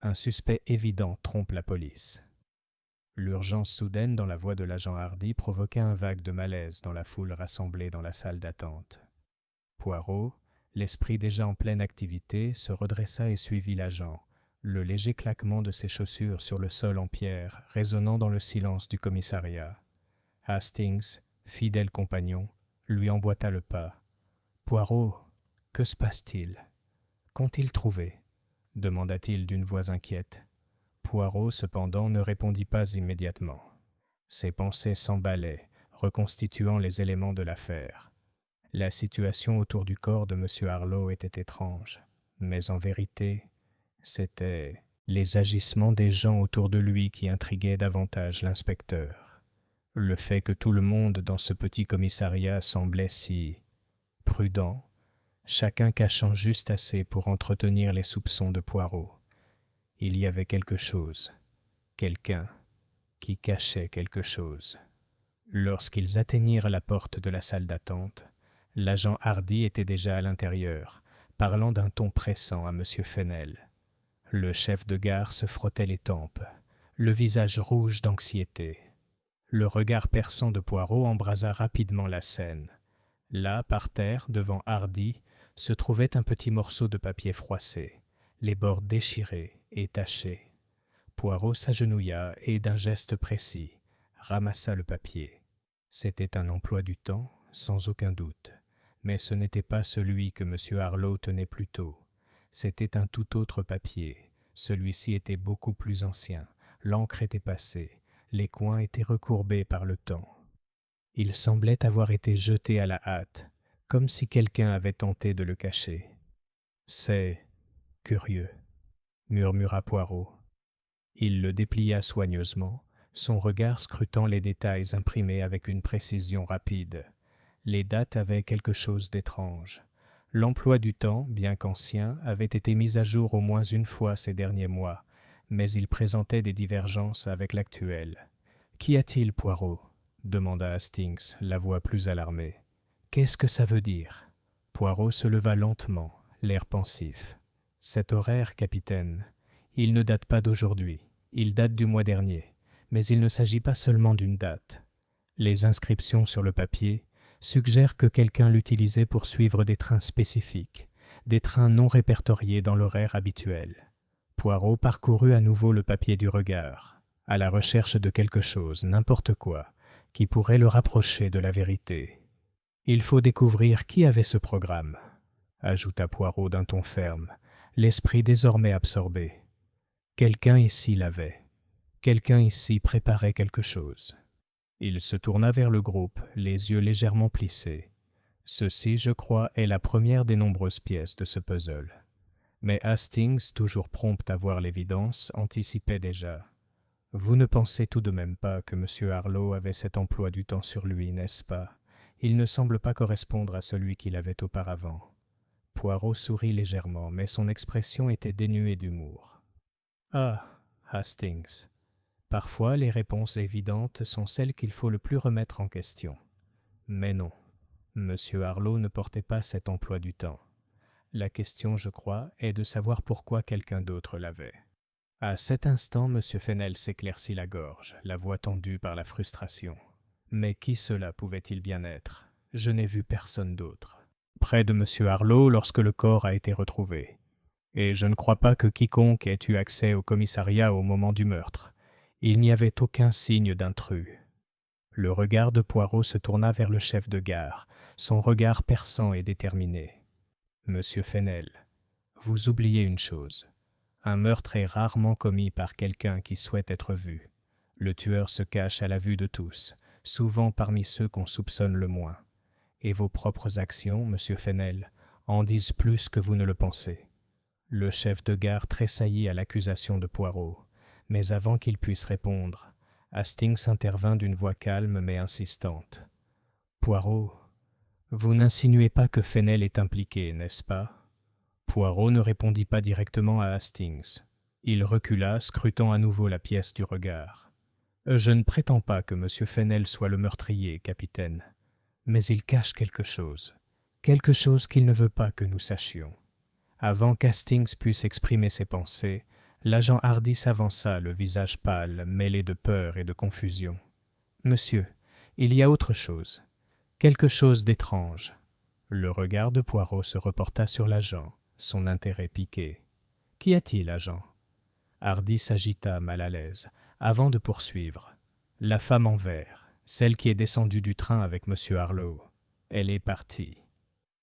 Un suspect évident trompe la police. L'urgence soudaine dans la voix de l'agent Hardy provoqua un vague de malaise dans la foule rassemblée dans la salle d'attente. Poirot, l'esprit déjà en pleine activité, se redressa et suivit l'agent, le léger claquement de ses chaussures sur le sol en pierre résonnant dans le silence du commissariat. Hastings, fidèle compagnon, lui emboîta le pas. « Poirot, que se passe-t-il ? Qu'ont-ils trouvé ?» demanda-t-il d'une voix inquiète. Poirot, cependant, ne répondit pas immédiatement. Ses pensées s'emballaient, reconstituant les éléments de l'affaire. La situation autour du corps de M. Harlow était étrange, mais en vérité, c'étaient les agissements des gens autour de lui qui intriguaient davantage l'inspecteur. Le fait que tout le monde dans ce petit commissariat semblait si prudent, chacun cachant juste assez pour entretenir les soupçons de Poirot. Il y avait quelque chose, quelqu'un, qui cachait quelque chose. Lorsqu'ils atteignirent la porte de la salle d'attente, l'agent Hardy était déjà à l'intérieur, parlant d'un ton pressant à M. Fennel. Le chef de gare se frottait les tempes, le visage rouge d'anxiété. Le regard perçant de Poirot embrasa rapidement la scène. Là, par terre, devant Hardy, se trouvait un petit morceau de papier froissé, les bords déchirés et tachés. Poirot s'agenouilla et, d'un geste précis, ramassa le papier. C'était un emploi du temps, sans aucun doute, mais ce n'était pas celui que M. Harlow tenait plus tôt. C'était un tout autre papier. Celui-ci était beaucoup plus ancien, l'encre était passée, les coins étaient recourbés par le temps. Il semblait avoir été jeté à la hâte, comme si quelqu'un avait tenté de le cacher. « C'est curieux », murmura Poirot. Il le déplia soigneusement, son regard scrutant les détails imprimés avec une précision rapide. Les dates avaient quelque chose d'étrange. L'emploi du temps, bien qu'ancien, avait été mis à jour au moins une fois ces derniers mois, mais il présentait des divergences avec l'actuel. « Qu'y a-t-il, Poirot ?» demanda Hastings, la voix plus alarmée. « Qu'est-ce que ça veut dire ?» Poirot se leva lentement, l'air pensif. « Cet horaire, capitaine, il ne date pas d'aujourd'hui, il date du mois dernier, mais il ne s'agit pas seulement d'une date. Les inscriptions sur le papier suggèrent que quelqu'un l'utilisait pour suivre des trains spécifiques, des trains non répertoriés dans l'horaire habituel. » Poirot parcourut à nouveau le papier du regard, à la recherche de quelque chose, n'importe quoi, qui pourrait le rapprocher de la vérité. « Il faut découvrir qui avait ce programme, » ajouta Poirot d'un ton ferme, l'esprit désormais absorbé. « Quelqu'un ici l'avait. Quelqu'un ici préparait quelque chose. » Il se tourna vers le groupe, les yeux légèrement plissés. « Ceci, je crois, est la première des nombreuses pièces de ce puzzle. » Mais Hastings, toujours prompt à voir l'évidence, anticipait déjà. « Vous ne pensez tout de même pas que M. Harlow avait cet emploi du temps sur lui, n'est-ce pas ? Il ne semble pas correspondre à celui qu'il avait auparavant. » Poirot sourit légèrement, mais son expression était dénuée d'humour. « Ah, Hastings, parfois les réponses évidentes sont celles qu'il faut le plus remettre en question. Mais non, M. Harlow ne portait pas cet emploi du temps. La question, je crois, est de savoir pourquoi quelqu'un d'autre l'avait. » À cet instant, M. Fennel s'éclaircit la gorge, la voix tendue par la frustration. « Mais qui cela pouvait-il bien être ? Je n'ai vu personne d'autre. Près de M. Harlow lorsque le corps a été retrouvé. Et je ne crois pas que quiconque ait eu accès au commissariat au moment du meurtre. Il n'y avait aucun signe d'intrus. » Le regard de Poirot se tourna vers le chef de gare, son regard perçant et déterminé. « Monsieur Fennel, vous oubliez une chose. Un meurtre est rarement commis par quelqu'un qui souhaite être vu. Le tueur se cache à la vue de tous, souvent parmi ceux qu'on soupçonne le moins. Et vos propres actions, monsieur Fennel, en disent plus que vous ne le pensez. » Le chef de gare tressaillit à l'accusation de Poirot, mais avant qu'il puisse répondre, Hastings intervint d'une voix calme mais insistante. « Poirot, vous n'insinuez pas que Fennel est impliqué, n'est-ce pas ?» Poirot ne répondit pas directement à Hastings. Il recula, scrutant à nouveau la pièce du regard. « Je ne prétends pas que M. Fennel soit le meurtrier, capitaine, mais il cache quelque chose qu'il ne veut pas que nous sachions. » Avant qu'Hastings puisse exprimer ses pensées, l'agent Hardy s'avança, le visage pâle, mêlé de peur et de confusion. « Monsieur, il y a autre chose, quelque chose d'étrange. » Le regard de Poirot se reporta sur l'agent, son intérêt piqué. « Qu'y a-t-il, agent ?» Hardy s'agita, mal à l'aise, avant de poursuivre. « La femme en vert, celle qui est descendue du train avec M. Harlow. Elle est partie. »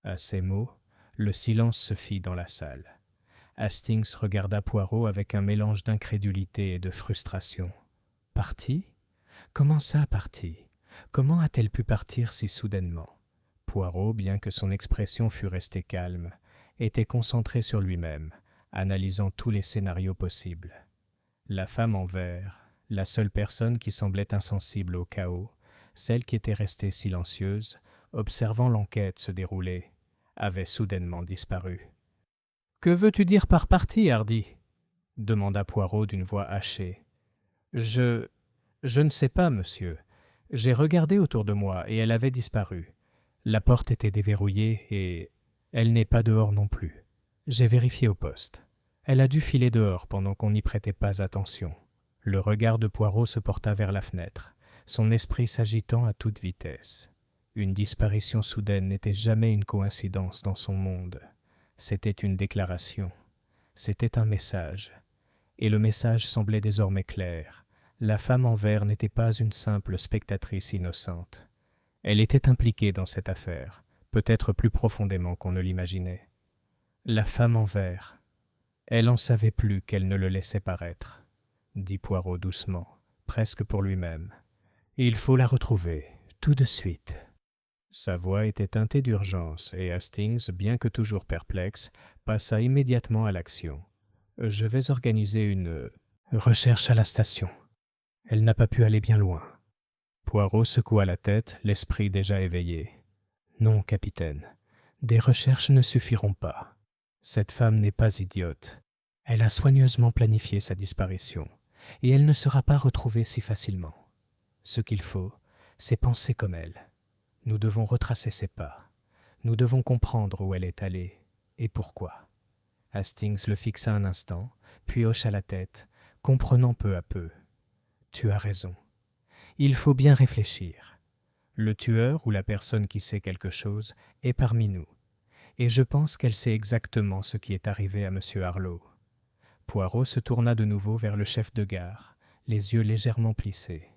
À ces mots, le silence se fit dans la salle. Hastings regarda Poirot avec un mélange d'incrédulité et de frustration. « Partie ? Comment ça, partie ? Comment a-t-elle pu partir si soudainement ?» Poirot, bien que son expression fût restée calme, était concentré sur lui-même, analysant tous les scénarios possibles. La femme en vert, la seule personne qui semblait insensible au chaos, celle qui était restée silencieuse, observant l'enquête se dérouler, avait soudainement disparu. « Que veux-tu dire par partie, Hardy ?» demanda Poirot d'une voix hachée. « Je ne sais pas, monsieur. J'ai regardé autour de moi et elle avait disparu. La porte était déverrouillée et elle n'est pas dehors non plus. J'ai vérifié au poste. Elle a dû filer dehors pendant qu'on n'y prêtait pas attention. » Le regard de Poirot se porta vers la fenêtre, son esprit s'agitant à toute vitesse. Une disparition soudaine n'était jamais une coïncidence dans son monde. C'était une déclaration. C'était un message. Et le message semblait désormais clair. La femme en vert n'était pas une simple spectatrice innocente. Elle était impliquée dans cette affaire, peut-être plus profondément qu'on ne l'imaginait. La femme en vert. Elle en savait plus qu'elle ne le laissait paraître, dit Poirot doucement, presque pour lui-même. Il faut la retrouver, tout de suite. Sa voix était teintée d'urgence et Hastings, bien que toujours perplexe, passa immédiatement à l'action. « Je vais organiser une recherche à la station. Elle n'a pas pu aller bien loin. » Poirot secoua la tête, l'esprit déjà éveillé. « Non, capitaine, des recherches ne suffiront pas. Cette femme n'est pas idiote. Elle a soigneusement planifié sa disparition, et elle ne sera pas retrouvée si facilement. Ce qu'il faut, c'est penser comme elle. Nous devons retracer ses pas. Nous devons comprendre où elle est allée et pourquoi. » Hastings le fixa un instant, puis hocha la tête, comprenant peu à peu. « Tu as raison. Il faut bien réfléchir. Le tueur ou la personne qui sait quelque chose est parmi nous, et je pense qu'elle sait exactement ce qui est arrivé à M. Harlow. » Poirot se tourna de nouveau vers le chef de gare, les yeux légèrement plissés.